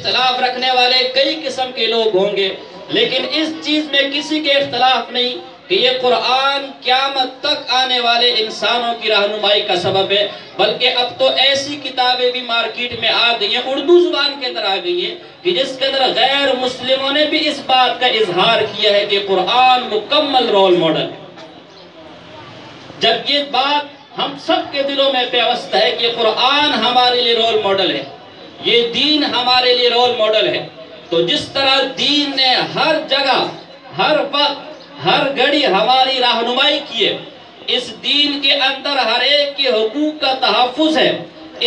اختلاف رکھنے والے کئی قسم کے لوگ ہوں گے، لیکن اس چیز میں کسی کے اختلاف نہیں کہ یہ قرآن قیامت تک آنے والے انسانوں کی رہنمائی کا سبب ہے۔ بلکہ اب تو ایسی کتابیں بھی مارکیٹ میں آ گئی ہیں، اردو زبان کے اندر آ گئی ہیں، کہ جس کے اندر غیر مسلموں نے بھی اس بات کا اظہار کیا ہے کہ قرآن مکمل رول ماڈل ہے۔ جب یہ بات ہم سب کے دلوں میں پیوست ہے کہ قرآن ہمارے لیے رول ماڈل ہے، یہ دین ہمارے لیے رول ماڈل ہے، تو جس طرح دین نے ہر جگہ، ہر وقت، ہر گھڑی ہماری رہنمائی کی ہے، اس دین کے اندر ہر ایک کے حقوق کا تحفظ ہے،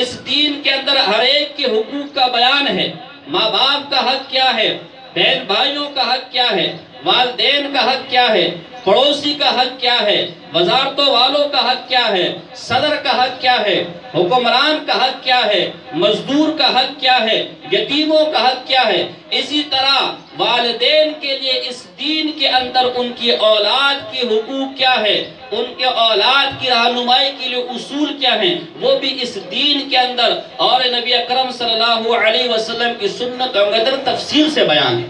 اس دین کے اندر ہر ایک کے حقوق کا بیان ہے۔ ماں باپ کا حق کیا ہے، بہن بھائیوں کا حق کیا ہے، والدین کا حق کیا ہے، پڑوسی کا حق کیا ہے، وزارتوں والوں کا حق کیا ہے، صدر کا حق کیا ہے، حکمران کا حق کیا ہے، مزدور کا حق کیا ہے، یتیموں کا حق کیا ہے۔ اسی طرح والدین کے لیے اس دین کے اندر ان کی اولاد کی حقوق کیا ہے، ان کے اولاد کی رہنمائی کے لیے اصول کیا ہیں، وہ بھی اس دین کے اندر اور نبی اکرم صلی اللہ علیہ وسلم کی سنت اور قدر تفصیل سے بیان ہے۔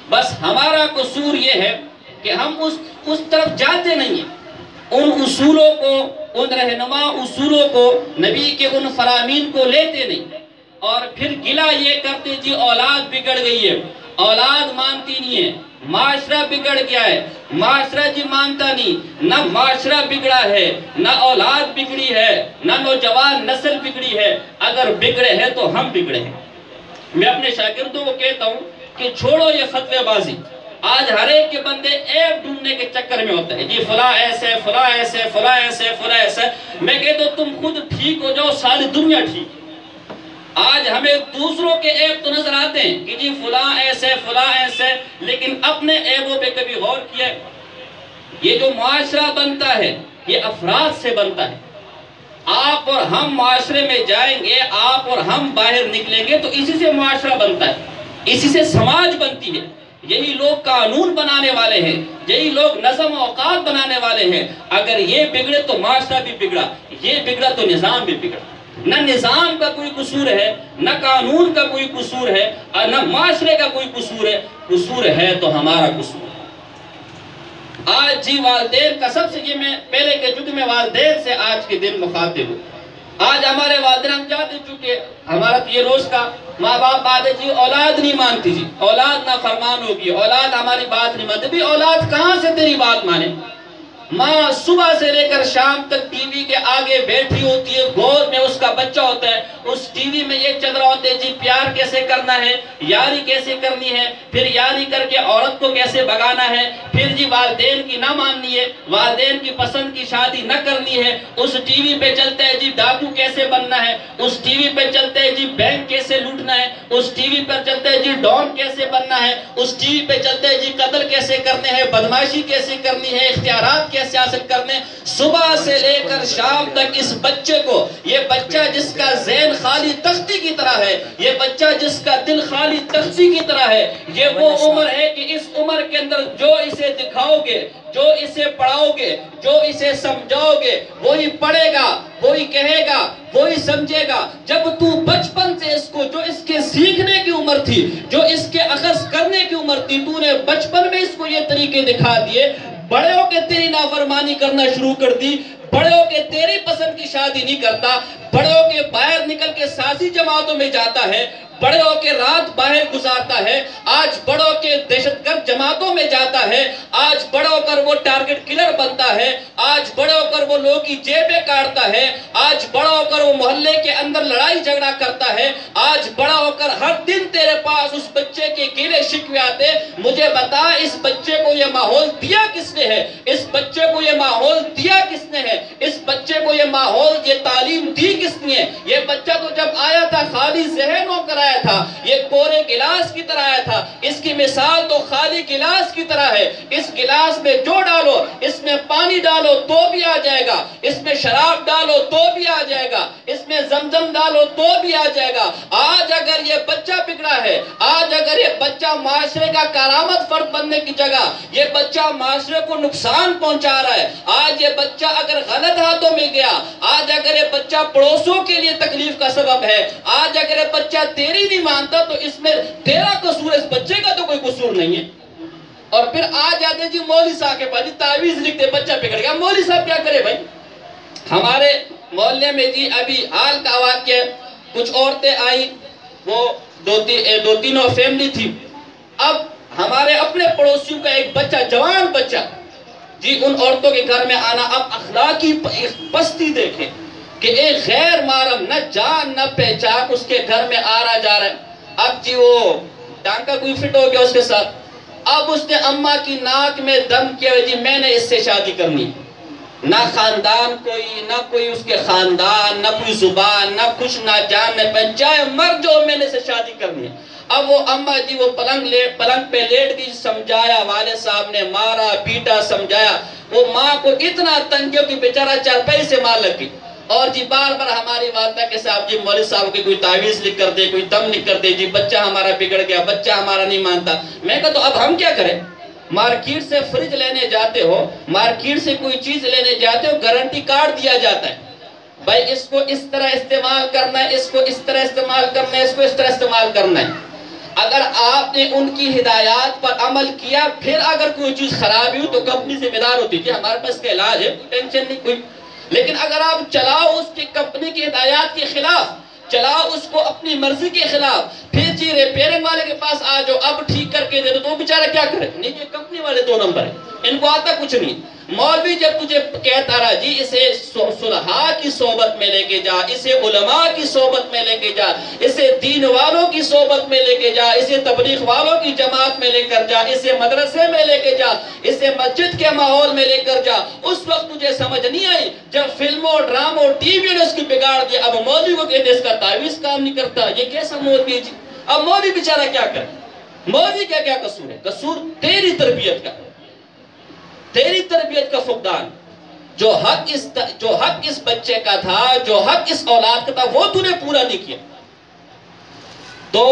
بس ہمارا قصور یہ ہے کہ ہم اس طرف جاتے نہیں ہیں، ان اصولوں کو، ان رہنما اصولوں کو، نبی کے ان فرامین کو لیتے نہیں، اور پھر گلہ یہ کرتے جی اولاد بگڑ گئی ہے، اولاد مانتی نہیں ہے، معاشرہ بگڑ گیا ہے، معاشرہ جی مانتا نہیں۔ نہ معاشرہ بگڑا ہے، نہ اولاد بگڑی ہے، نہ نوجوان نسل بگڑی ہے، اگر بگڑے ہیں تو ہم بگڑے ہیں۔ میں اپنے شاگردوں کو کہتا ہوں کہ چھوڑو یہ فتوی بازی۔ آج ہر ایک کے بندے عیب ڈھونڈنے کے چکر میں ہوتا ہے، جی فلاں ایسے، فلاں ایسے، فلاں ایسے، فلاں ایسے۔ میں کہتا ہوں تم خود ٹھیک ہو جاؤ، ساری دنیا ٹھیک ہے۔ آج ہمیں دوسروں کے عیب تو نظر آتے ہیں کہ جی فلاں ایسے، فلاں ایسے، لیکن اپنے عیبوں پہ کبھی غور کیا ہے؟ یہ جو معاشرہ بنتا ہے یہ افراد سے بنتا ہے۔ آپ اور ہم معاشرے میں جائیں گے، آپ اور ہم باہر نکلیں گے تو اسی سے معاشرہ بنتا ہے، اسی سے سماج بنتی ہے۔ یہی لوگ قانون بنانے والے ہیں، یہی لوگ نظم و اوقات بنانے والے ہیں۔ اگر یہ بگڑے تو معاشرہ بھی بگڑا، یہ بگڑا تو نظام بھی بگڑا۔ نہ نظام کا کوئی قصور ہے، نہ قانون کا کوئی قصور ہے، اور نہ معاشرے کا کوئی قصور ہے، قصور ہے تو ہمارا قصور ہے۔ آج جی والدین کا سب سے، یہ میں پہلے کے چونکہ میں والدین سے آج کے دن مخاطب ہوں۔ آج ہمارے والدین ہم جاتے چونکہ ہمارا یہ روز کا ماں باپ آتے جی اولاد نہیں مانتی، جی اولاد نافرمان ہوگی، اولاد ہماری بات نہیں مانتی۔ بھی اولاد کہاں سے تیری بات مانے؟ ماں صبح سے لے کر شام تک ٹی وی کے آگے بیٹھی ہوتی ہے، گود میں اس کا بچہ ہوتا ہے، اس ٹی وی میں یہ چل رہا ہوتا ہے جی پیار کیسے کرنا ہے، یاری کیسے کرنی ہے، پھر یاری کر کے عورت کو کیسے بگانا ہے، پھر جی والدین کی نہ ماننی ہے، والدین کی پسند کی شادی نہ کرنی ہے۔ اس ٹی وی پہ چلتا ہے جی ڈاکو کیسے بننا ہے، اس ٹی وی پہ چلتا ہے جی بینک کیسے لوٹنا ہے، اس ٹی وی پر چلتا ہے جی ڈان کیسے بننا ہے، اس ٹی وی پہ چلتا ہے جی قتل کیسے کرنے ہیں، بدماشی کیسے کرنی ہے، اختیارات کیسے حاصل کرنے۔ صبح سے لے کر شام تک اس بچے کو، یہ بچہ جس کا ذہن خالی تختی کی طرح ہے، یہ بچہ جس کا دل خالی تختی کی طرح ہے، یہ وہ عمر ہے کہ اس عمر کے اندر جو اسے دکھاؤ گے، جو اسے پڑھاؤ گے، جو اسے سمجھاؤ گے، وہی پڑھے گا، وہی کہے گا، وہی سمجھے گا۔ جب تو بچپن سے اس کو، جو اس کے سیکھنے کی عمر تھی، جو اس کے اخذ کرنے کی عمر تھی، تو نے بچپن میں اس کو یہ طریقے دکھا دیے، بڑے ہو کے تیری نافرمانی کرنا شروع کر دی، بڑے ہو کے تیری پسند کی شادی نہیں کرتا، بڑے ہو کے باہر نکل کے سیاسی جماعتوں میں جاتا ہے، بڑے ہو کے رات باہر گزارتا ہے، آج بڑے ہو کے دہشت گرد جماعتوں میں جاتا ہے، آج بڑے ہو کر وہ ٹارگٹ کلر بنتا ہے، آج بڑے ہو کر وہ لوگوں کی جیبیں کاٹتا ہے، آج بڑا ہو کر وہ محلے کے اندر لڑائی جھگڑا کرتا ہے، آج بڑا ہو کر ہر دن تیرے پاس اس بچے کے گلے شکوے آتے۔ مجھے بتا اس بچے کو یہ ماحول دیا کس نے ہے؟ اس بچے کو یہ ماحول دیا کس نے ہے؟ اس بچے کو یہ ماحول، یہ تعلیم دی کس نے ہے؟ یہ بچہ تو جب آیا تھا خالی ذہن ہو کر آیا تھا، یہ کورے گلاس کی طرح آیا تھا، اس کی مثال تو خالی گلاس کی طرح ہے، اس گلاس میں جو ڈالو، اس میں پانی ڈالو تو بھی آ جائے گا، اس میں شراب ڈالو تو بھی آ جائے گا، اس میں زمزم ڈالو تو بھی آ جائے گا۔ آج اگر یہ بچہ بگڑا ہے، آج اگر یہ بچہ معاشرے کا کارآمد فرد بننے کی جگہ یہ بچہ معاشرے کو نقصان پہنچا رہا ہے، آج یہ بچہ اگر غلط ہاتھوں میں گیا، آج اگر یہ بچہ پڑوسوں کے لیے تکلیف کا سبب ہے، آج اگر یہ بچہ تیری نہیں مانتا تو اس میں تیرا قصور ہے، اس بچے کا تو کوئی قصور نہیں ہے۔ اور پھر آ جاتے جی مولوی صاحب کے پاس، تعویذ لکھتے بچہ بگڑ گیا، مولوی صاحب کیا کرے بھائی؟ ہمارے محلے میں جی ابھی حال کا واقعہ، کچھ عورتیں آئی، وہ دو تینوں فیملی تھی، اب ہمارے اپنے پڑوسیوں کا ایک بچہ، جوان بچہ جی ان عورتوں کے گھر میں آنا، اب اخلاقی پستی دیکھیں کہ ایک غیر محرم نہ جان نہ پہچان اس کے گھر میں آ رہا جا رہا ہے۔ اب جی وہ ٹانکا کوئی فٹ ہو گیا اس کے ساتھ، اب اس نے اماں کی ناک میں دم کیا جی میں نے اس سے شادی کرنی، نہ خاندان کوئی، نہ کوئی اس کے خاندان، نہ کوئی زبان، نہ کچھ، نہ جان نہ پہچان، مر جو میں نے سے شادی کرنی ہے۔ اب وہ اماں جی وہ پلنگ پہ لیٹ گئی، سمجھایا، والد صاحب نے مارا پیٹا سمجھایا، وہ ماں کو اتنا تنگ کیا کہ بیچارہ چارپائی سے مار لگ گئی، اور جی بار بار ہماری والدہ کے صاحب جی مولوی صاحب کی کوئی تعویذ لکھ کر دے، کوئی دم لکھ کر دے، جی بچہ ہمارا بگڑ گیا، بچہ ہمارا نہیں مانتا۔ میں کہا تو اب ہم کیا کریں؟ مارکیٹ سے فریج لینے جاتے ہو، مارکیٹ سے کوئی چیز لینے جاتے ہو، گارنٹی کارڈ دیا جاتا ہے، بھائی اس کو اس طرح استعمال کرنا ہے، اس کو اس طرح استعمال کرنا ہے، اس کو اس طرح استعمال کرنا ہے۔ اگر آپ نے ان کی ہدایات پر عمل کیا، پھر اگر کوئی چیز خرابی ہو تو کمپنی ذمہ دار ہوتی ہے، ہمارے پاس کا علاج ہے، کوئی ٹینشن نہیں کوئی۔ لیکن اگر آپ چلاؤ اس کی کمپنی کی ہدایات کے خلاف، چلاؤ اس کو اپنی مرضی کے خلاف، پھر جی ریپیرنگ والے کے پاس آ جاؤ، اب ٹھیک کر کے دے دو، تو وہ بیچارہ کیا کرے؟ نہیں یہ کمپنی والے دو نمبر ہیں، ان کو آتا کچھ نہیں۔ مولوی جب تجھے کہتا رہا جی اسے صلحاء کی صحبت میں لے کے جا، اسے علماء کی صحبت میں لے کے جا، اسے دین والوں کی صحبت میں لے کے جا، اسے تبلیغ والوں کی جماعت میں لے کر جا، اسے مدرسے میں لے کے جا، اسے مسجد کے ماحول میں لے کر جا، اس وقت تجھے سمجھ نہیں آئی جب فلموں ڈراموں ٹی وی نے اس کی بگاڑ دیا۔ اب مولوی کو کہتے اس کا تعویذ کام نہیں کرتا، یہ کیسا مولوی ہے جی؟ اب مولوی بیچارہ کیا کرے؟ مولوی کا کیا قصور ہے؟ قصور تیری تربیت کا، تیری تربیت کا فقدان۔ جو حق اس بچے کا تھا، جو حق اس اولاد کا تھا، وہ تو نے پورا نہیں کیا۔ تو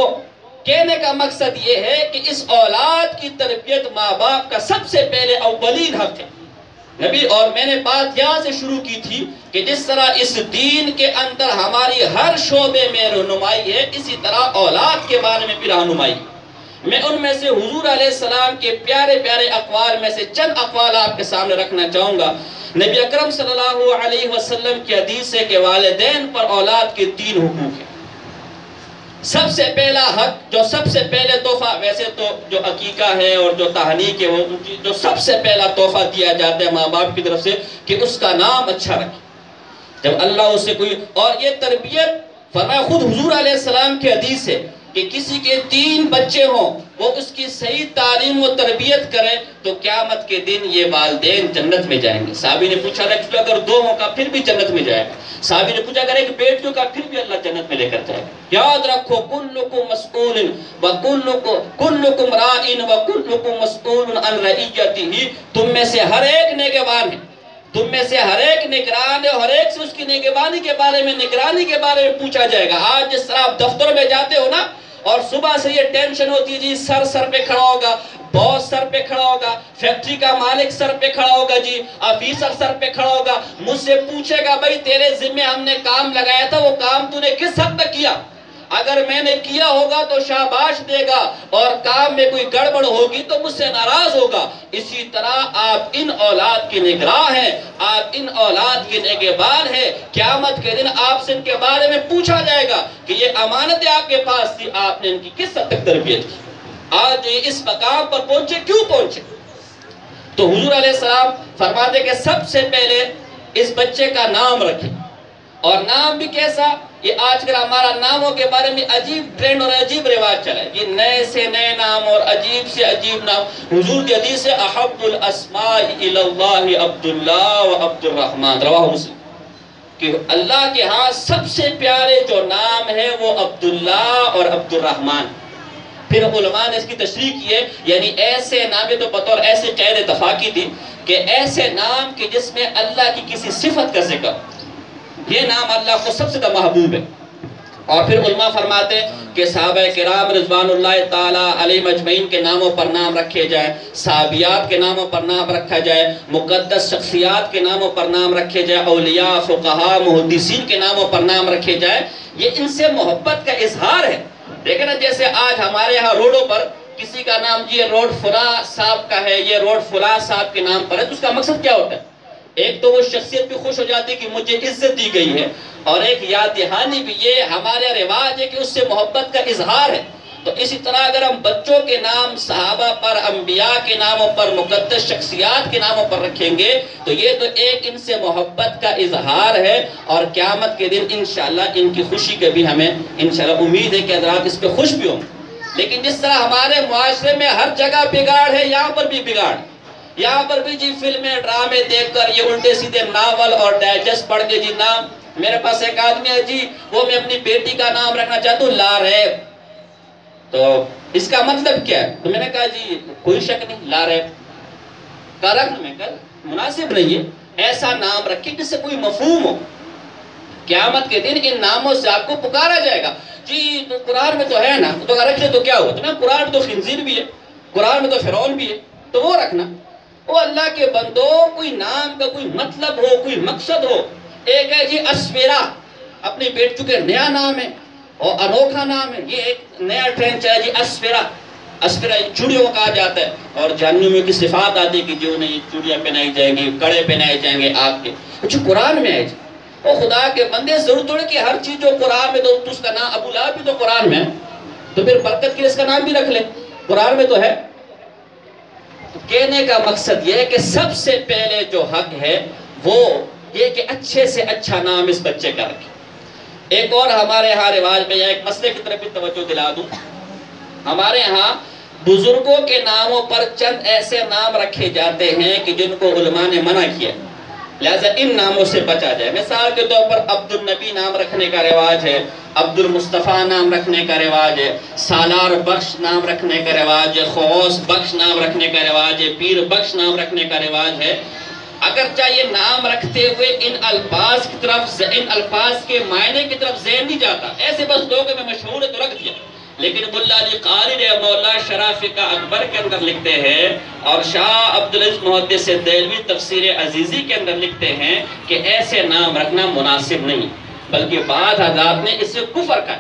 کہنے کا مقصد یہ ہے کہ اس اولاد کی تربیت ماں باپ کا سب سے پہلے اولین حق ہے نبی۔ اور میں نے بات یہاں سے شروع کی تھی کہ جس طرح اس دین کے اندر ہماری ہر شعبے میں رہنمائی ہے، اسی طرح اولاد کے بارے میں بھی رہنمائی۔ میں ان میں سے حضور علیہ السلام کے پیارے پیارے اقوال میں سے چند اقوال آپ کے سامنے رکھنا چاہوں گا۔ نبی اکرم صلی اللہ علیہ وسلم کی حدیث ہے کہ والدین پر اولاد کے 3 حقوق ہیں۔ سب سے پہلا حق، جو سب سے پہلے تحفہ، ویسے تو جو عقیقہ ہے اور جو تہنیک ہے، وہ جو سب سے پہلا تحفہ دیا جاتا ہے ماں باپ کی طرف سے کہ اس کا نام اچھا رکھے۔ جب اللہ اسے کوئی، اور یہ تربیت فرمایا خود حضور علیہ السلام کی حدیث ہے کہ کسی کے 3 بچے ہوں، وہ اس کی صحیح تعلیم و تربیت کرے تو قیامت کے دن یہ والدین جنت میں جائیں گے۔ صحابی نے پوچھا اگر 2 ہوں کا پھر بھی جنت میں جائے گا؟ صحابی نے پوچھا اگر ایک بیٹیوں کا پھر بھی اللہ جنت میں لے کر جائے گا۔ یاد رکھو کلکم مسئول کلکم راعٍ وکلکم مسئول عن رعیتہ، تم میں سے ہر ایک نگہبان ہے، تم میں سے ہر ایک نگران ہے، ہر ایک سے اس کی نگہبانی کے بارے میں، نگرانی کے بارے میں پوچھا جائے گا۔ آج جس طرح آپ دفتر میں جاتے ہو نا، اور صبح سے یہ ٹینشن ہوتی ہے جی سر پہ کھڑا ہوگا، باس سر پہ کھڑا ہوگا، فیکٹری کا مالک سر پہ کھڑا ہوگا، جی آفیسر سر پہ کھڑا ہوگا، مجھ سے پوچھے گا بھائی تیرے ذمہ ہم نے کام لگایا تھا، وہ کام تو نے کس حد تک کیا؟ اگر میں نے کیا ہوگا تو شاباش دے گا، اور کام میں کوئی گڑبڑ ہوگی تو مجھ سے ناراض ہوگا۔ اسی طرح آپ ان اولاد کی نگراں ہیں، آپ ان اولاد کی نگہبان ہیں۔ قیامت کے دن آپ سے ان کے بارے میں پوچھا جائے گا کہ یہ امانت آپ کے پاس تھی، آپ نے ان کی کس حد تک تربیت کی؟ آج اس مقام پر پہنچے، کیوں پہنچے؟ تو حضور علیہ السلام فرماتے کہ سب سے پہلے اس بچے کا نام رکھیں، اور نام بھی کیسا؟ یہ آج کل ہمارا ناموں کے بارے میں عجیب ٹرینڈ اور عجیب رواج چلا ہے، یہ نئے سے نئے نام اور عجیب سے عجیب نام۔ حضور کی حدیث ہے احب الاسماء الی اللہ عبداللہ و عبد الرحمن، رواہ مسلم، کہ اللہ کے ہاں سب سے پیارے جو نام ہے وہ عبداللہ اور عبد الرحمن۔ پھر علماء نے اس کی تشریح کی ہے، یعنی ایسے نام، یہ تو بطور ایسے قید اتفاقی تھی کہ ایسے نام کہ جس میں اللہ کی کسی صفت کا ذکر، یہ نام اللہ کو سب سے زیادہ محبوب ہے۔ اور پھر علماء فرماتے ہیں کہ صحابہ کرام رضوان اللہ تعالیٰ علیہم اجمعین کے ناموں پر نام رکھے جائیں، صحابیات کے ناموں پر نام رکھا جائے، مقدس شخصیات کے ناموں پر نام رکھے جائے، اولیاء، فقہاء، محدثین کے ناموں پر نام رکھے جائے، یہ ان سے محبت کا اظہار ہے۔ دیکھیں نا، جیسے آج ہمارے ہاں روڈوں پر کسی کا نام یہ روڈ فلاں صاحب کا ہے، یہ روڈ فلاں صاحب کے نام پر ہے، تو اس کا مقصد کیا ہوتا ہے؟ ایک تو وہ شخصیت بھی خوش ہو جاتی ہے کہ مجھے عزت دی گئی ہے، اور ایک یاد دہانی بھی، یہ ہمارا رواج ہے کہ اس سے محبت کا اظہار ہے۔ تو اسی طرح اگر ہم بچوں کے نام صحابہ پر، انبیاء کے ناموں پر، مقدس شخصیات کے ناموں پر رکھیں گے تو یہ تو ایک ان سے محبت کا اظہار ہے، اور قیامت کے دن انشاءاللہ ان کی خوشی کے بھی ہمیں انشاءاللہ امید ہے کہ حضرات اس پہ خوش بھی ہوں۔ لیکن جس طرح ہمارے معاشرے میں ہر جگہ بگاڑ ہے، یہاں پر بھی بگاڑ، یہاں پر بھی جی فلمیں، ڈرامے دیکھ کر یہ الٹے سیدھے ناول اور ڈائجسٹ پڑھ کے جی نام، میرے پاس ایک آدمی ہے جی، وہ میں اپنی بیٹی کا نام رکھنا چاہتا ہوں لاریب، تو اس کا مطلب کیا ہے؟ تو میں نے کہا جی کوئی شک نہیں، لاریب کا رکھ میں کل مناسب نہیں ہے، ایسا نام رکھے جس سے کوئی مفہوم ہو۔ قیامت کے دن ان ناموں سے آپ کو پکارا جائے گا، جی تو قرآن میں تو ہے نا، تو اگر رکھ لے تو کیا ہوا؟ تو نا قرآن میں تو خنزیر بھی ہے، قرآن میں تو فرعون بھی ہے، تو وہ رکھنا۔ وہ اللہ کے بندو، کوئی نام کا کوئی مطلب ہو، کوئی مقصد ہو۔ ایک ہے جی اسفیرا، اپنی بیٹی، چونکہ نیا نام ہے اور انوکھا نام ہے، یہ ایک نیا ٹرینڈ چاہے جی اسفیرا، اسفیرا چوڑیوں کہا جاتا ہے، اور جہنمیوں کی صفات آتی ہے کہ جو انہیں چوڑیاں پہنائی جائیں گی، کڑے پہنائے جائیں گے آگ کے، جو قرآن میں ہے جی۔ اور خدا کے بندے ضرور توڑے کہ ہر چیز جو قرآن میں، تو اس کا نام ابو لہب بھی تو قرآن میں ہے، تو پھر برکت کے لیے اس کا نام بھی رکھ لے، قرآن میں تو ہے۔ کہنے کا مقصد یہ ہے کہ سب سے پہلے جو حق ہے وہ یہ کہ اچھے سے اچھا نام اس بچے کا رکھے۔ ایک اور ہمارے ہاں رواج میں، یا ایک مسئلے کی طرف بھی توجہ دلا دوں، ہمارے ہاں بزرگوں کے ناموں پر چند ایسے نام رکھے جاتے ہیں کہ جن کو علماء نے منع کیا، لہذا ان ناموں سے بچا جائے۔ مثال کے طور پر عبد النبی نام رکھنے کا رواج ہے، عبد المصطفیٰ نام رکھنے کا رواج ہے، سالار بخش نام رکھنے کا رواج ہے، خوص بخش نام رکھنے کا رواج ہے، پیر بخش نام رکھنے کا رواج ہے۔ اگرچہ یہ نام رکھتے ہوئے ان الفاظ کی طرف، ان الفاظ کے معنی کی طرف ذہن نہیں جاتا، ایسے بس لوگ میں مشہور ہے تو رکھ دیا۔ لیکن ملا علی قاری رحمہ اللہ شرح فقہ اکبر کے اندر لکھتے ہیں، اور شاہ عبدالعزیز محدث دہلوی تفسیر عزیزی کے اندر لکھتے ہیں کہ ایسے نام رکھنا مناسب نہیں، بلکہ بعض حضرات نے اس سے کفر کہا،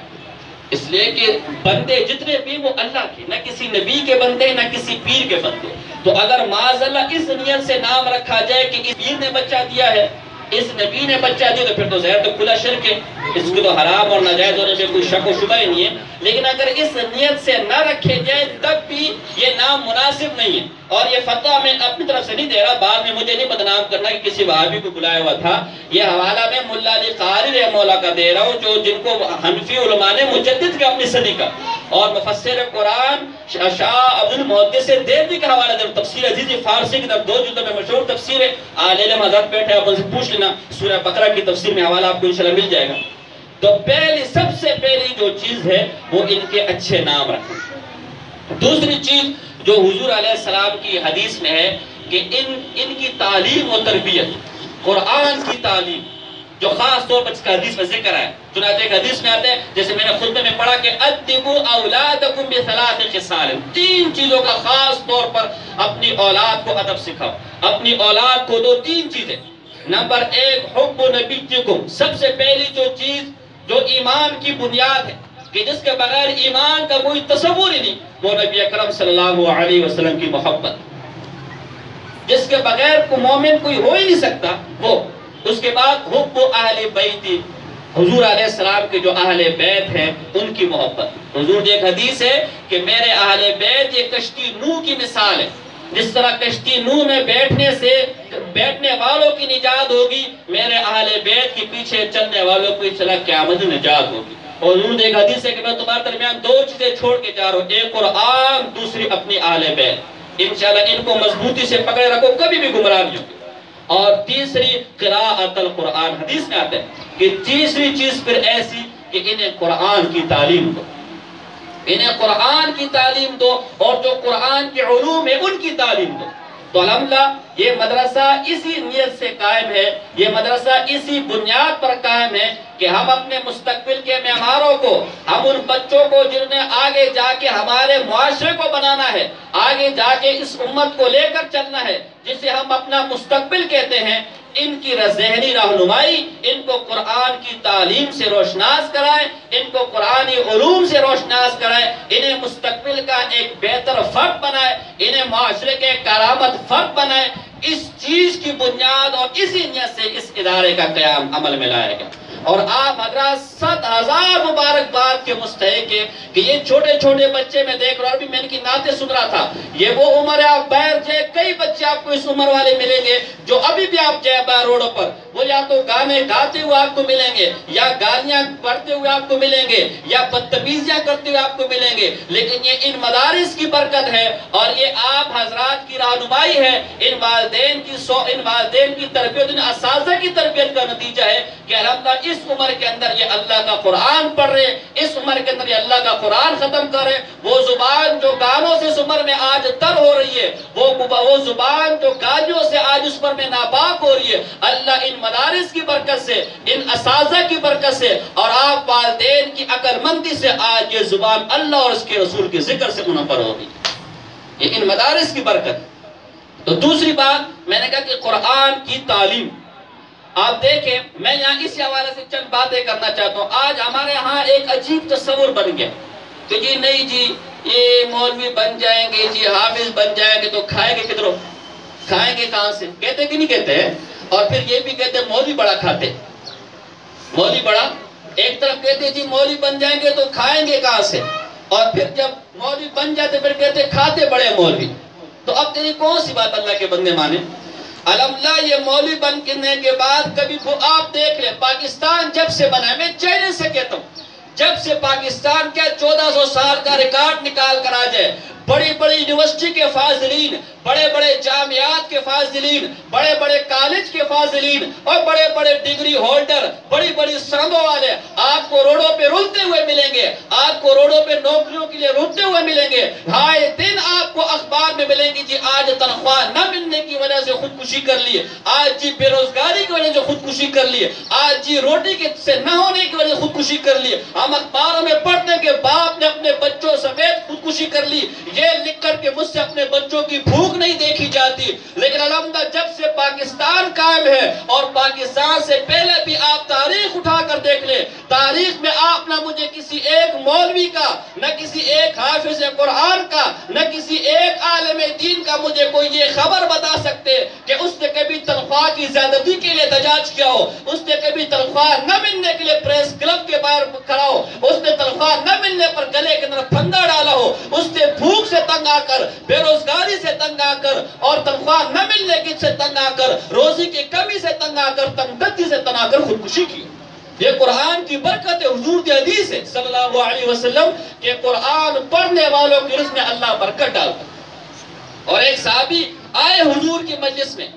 اس لیے کہ بندے جتنے بھی وہ اللہ کے، نہ کسی نبی کے بندے نہ کسی پیر کے بندے۔ تو اگر معاذ اللہ اس نیت سے نام رکھا جائے کہ اس پیر نے بچہ دیا ہے، اس نبی نے بچہ دیا، تو پھر تو ظاہر تو کھلا شرک ہے، اس کو تو حرام اور ناجائز ہونے میں کوئی شک و شبہ ہی نہیں ہے۔ لیکن اگر اس نیت سے نہ رکھے جائے تب بھی یہ نام مناسب نہیں ہے۔ اور یہ فتویٰ میں اپنی طرف سے نہیں دے رہا، بعد میں مجھے نہیں بدنام کرنا کہ کسی وہابی کو بلایا ہوا تھا، یہ حوالہ میں ملا علی قاری رحمہ اللہ کا دے رہا ہوں، جو جن کو حنفی علماء نے مجدد کا اپنی صدی کا، اور مفسر قرآن شاہ عبد المحدث دہلوی کا حوالہ دے، تفسیر عزیزی فارسی کی طرف 2 جلدوں میں مشہور تفسیر ہے، اہل علم حضرت بیٹھے آپ ان سے پوچھ لینا، سورہ بقرہ کی تفسیر میں حوالہ آپ کو انشاءاللہ مل جائے گا۔ تو سب سے پہلی جو چیز ہے وہ ان کے اچھے نام رکھیں۔ دوسری چیز جو حضور علیہ السلام کی حدیث میں ہے کہ ان کی تعلیم و تربیت، قرآن کی تعلیم، جو خاص طور پر اس کا حدیث میں ذکر ہے، چنانچہ ایک حدیث میں آتے ہیں، جیسے میں نے خطبے میں پڑھا کہ ادبوا اولادکم بثلاث خصال، 3 چیزوں کا خاص طور پر اپنی اولاد کو ادب سکھاؤ، اپنی اولاد کو 2-3 چیزیں۔ نمبر 1 حب نبیکم، سب سے پہلی جو چیز جو ایمان کی بنیاد ہے، کہ جس کے بغیر ایمان کا کوئی تصور ہی نہیں، وہ نبی اکرم صلی اللہ علیہ وسلم کی محبت، جس کے بغیر کوئی مومن کوئی ہو ہی نہیں سکتا وہ۔ اس کے بعد حب اہل بیتی، حضور علیہ السلام کے جو اہل بیت ہیں ان کی محبت۔ حضور کی ایک حدیث ہے کہ میرے اہل بیت یہ کشتی نوح کی مثال ہے، جس طرح کشتی نوح میں بیٹھنے والوں کی نجات ہوگی، میرے اہل بیت کے پیچھے چلنے والوں کو چلا قیامت نجات ہوگی۔ اور حضور نے ایک حدیث ہے کہ میں تمہارے درمیان 2 چیزیں چھوڑ کے جا رہا ہوں، ایک قرآن، دوسری اپنی اہل بیت، انشاءاللہ ان کو مضبوطی سے پکڑے رکھو، کبھی بھی گمراہ نہیں ہوگی۔ اور تیسری قراءت القرآن، حدیث میں آتا ہے کہ تیسری چیز پھر ایسی کہ انہیں قرآن کی تعلیم دو۔ انہیں قرآن کی تعلیم دو اور جو قرآن کے علوم ہے ان کی تعلیم دو۔ تو الحمدللہ یہ مدرسہ اسی نیت سے قائم ہے، یہ مدرسہ اسی بنیاد پر قائم ہے کہ ہم اپنے مستقبل کے معماروں کو، ہم ان بچوں کو جنہوں نے آگے جا کے ہمارے معاشرے کو بنانا ہے، آگے جا کے اس امت کو لے کر چلنا ہے، جسے ہم اپنا مستقبل کہتے ہیں، ان کی ذہنی رہنمائی، ان کو قرآن کی تعلیم سے روشناس کرائیں، ان کو قرآنی علوم سے روشناس کرائیں، انہیں مستقبل کا ایک بہتر فرد بنائیں، انہیں معاشرے کے کرامت فرد بنائیں۔ اس چیز کی بنیاد اور اسی نیت سے اس ادارے کا قیام عمل میں لایا گیا۔ اور آپ حضرات 7,000 مبارکباد کے مستحق ہیں کہ یہ چھوٹے چھوٹے بچے میں دیکھ رہا ہوں، ابھی میں ان کی نعتیں سن رہا تھا، یہ وہ عمر ہے، آپ باہر جائے کئی بچے آپ کو اس عمر والے ملیں گے جو ابھی بھی آپ جائے باہر روڈوں پر، وہ یا تو گانے گاتے ہوئے آپ کو ملیں گے، یا گالیاں پڑھتے ہوئے آپ کو ملیں گے، یا بدتمیزیاں کرتے ہوئے آپ کو ملیں گے، لیکن یہ ان مدارس کی برکت ہے اور یہ آپ حضرات کی رہنمائی ہے، ان والدین کی تربیت، ان اساتذہ کی تربیت کا نتیجہ ہے کہ الحمدللہ اس عمر کے اندر یہ اللہ کا قرآن پڑھ رہے، اس عمر کے اندر یہ اللہ کا قرآن ختم کر رہے، وہ زبان جو گانوں سے اس عمر میں آج تر ہو رہی ہے، وہ زبان جو گالیوں سے آج اس عمر میں ناپاک ہو رہی ہے، اللہ ان مدارس کی برکت سے، ان اساتذہ کی برکت سے اور آپ والدین کی عقل مندی سے آج یہ زبان اللہ اور اس کے رسول کے ذکر سے منور ہوگی، یہ ان مدارس کی برکت۔ تو دوسری بات میں نے کہا کہ قرآن کی تعلیم، آپ دیکھیں میں یہاں اس حوالے سے چند باتیں کرنا چاہتا ہوں۔ آج ہمارے ہاں ایک عجیب تصور بن گیا کہ جی نہیں جی یہ مولوی بن جائیں گے، جی حافظ بن جائیں گے تو کھائیں گے کدھروں، کھائیں گے کہاں سے؟ کہتے کہ نہیں کہتے ہیں؟ اور پھر یہ بھی کہتے ہیں مولوی بڑا کھاتے، مولوی بڑا، ایک طرف کہتے جی مولوی بن جائیں گے تو کھائیں گے کہاں سے، اور پھر جب مولوی بن جاتے پھر کہتے کھاتے بڑے مولوی۔ تو اب تیری کون سی بات اللہ کے بندے مانے؟ الحمدللہ یہ مولوی بننے کے بعد کبھی آپ دیکھ لیں پاکستان جب سے بنا ہے، میں چیلنج سے کہتا ہوں، جب سے پاکستان کیا 1400 سال کا ریکارڈ نکال کر آ جائے، بڑی بڑی یونیورسٹی کے فاضلین، بڑے بڑے جامعات کے فاضلین، بڑے بڑے کالج کے فاضلین اور بڑے بڑے ڈگری ہولڈر، بڑی بڑی سرموں والے آپ کو روڈوں پہ رولتے ہوئے ملیں گے، آپ کو روڈوں پہ نوکریوں کے لیے رولتے ہوئے ملیں گے، ہائے دن آپ کو اخبار میں ملیں گی جی آج تنخواہ نہ ملنے کی وجہ سے خودکشی کر لی، آج جی بے روزگاری کی وجہ سے خودکشی کر لی، آج جی روٹی سے نہ ہونے کی وجہ سے خودکشی کر لی، ہم اخباروں میں پڑھتے ہیں کہ باپ نے اپنے بچوں سمیت خودکشی کر لی، یہ لکھ کر کے مجھ سے اپنے بچوں کی بھوک نہیں دیکھی جاتی۔ لیکن الحمدللہ جب سے پاکستان قائم ہے اور پاکستان سے پہلے بھی آپ تاریخ اٹھا کر دیکھ لیں، تاریخ میں آپ نہ مجھے کسی ایک مولوی کا، نہ کسی ایک حافظ قرآن کا، نہ کسی ایک عالم دین کا مجھے کوئی یہ خبر بتا سکتے کہ اس نے کبھی تنخواہ کی زیادتی کے لیے احتجاج کیا ہو، اس نے کبھی تنخواہ نہ ملنے کے لیے پریس کلب کے باہر کھڑا ہو، اس نے تنخواہ نہ ملنے پر گلے کے اندر پھندا ڈالا ہو، اس نے بھوک سے تنگ آ کر، بے روزگاری سے تنگ آ کر اور تنخواہ نہ ملنے کی سے تنگ آ کر، روزی کی کمی سے تنگ آ کر، تنگدستی سے تنگ آ کر خودکشی کی۔ یہ قرآن کی برکت ہے، حضور کی حدیث ہے صلی اللہ علیہ وسلم کہ قرآن پڑھنے والوں کی رزق میں اللہ برکت ڈالتا۔ اور ایک صحابی آئے حضور کی مجلس میں،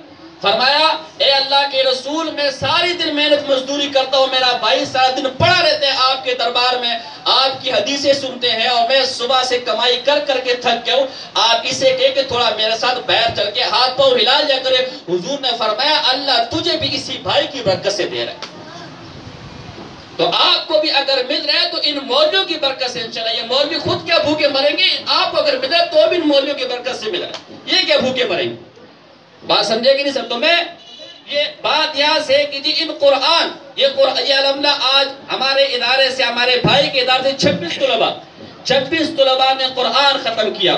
فرمایا اے اللہ کے رسول میں ساری دن محنت مزدوری کرتا ہوں، میرا بھائی سارا دن پڑا رہتے ہیں آپ کے دربار میں، آپ کی حدیثیں سنتے ہیں اور میں صبح سے کمائی کر کر کے تھک گیا ہوں، آپ اسے کہے کہ تھوڑا میرے ساتھ باہر چل کے ہاتھ پاؤں ہلا لیا کرے۔ حضور نے فرمایا اللہ تجھے بھی اسی بھائی کی برکت سے دے رہا ہے، تو آپ کو بھی اگر مل رہا ہے تو ان مولویوں کی برکت سے انشاءاللہ۔ یہ مولوی خود کیا بھوکے مریں گے، آپ کو اگر مل رہا ہے تو بھی ان مولویوں کی برکت سے مل رہا ہے، یہ کیا بھوکے مریں گے؟ بات سمجھے گی نہیں سب؟ تو میں یہ بات یہاں سے کہ جی ان قرآن یہ الحمدللہ آج ہمارے ادارے سے، ہمارے بھائی کے ادارے سے 26 طلباء نے قرآن ختم کیا۔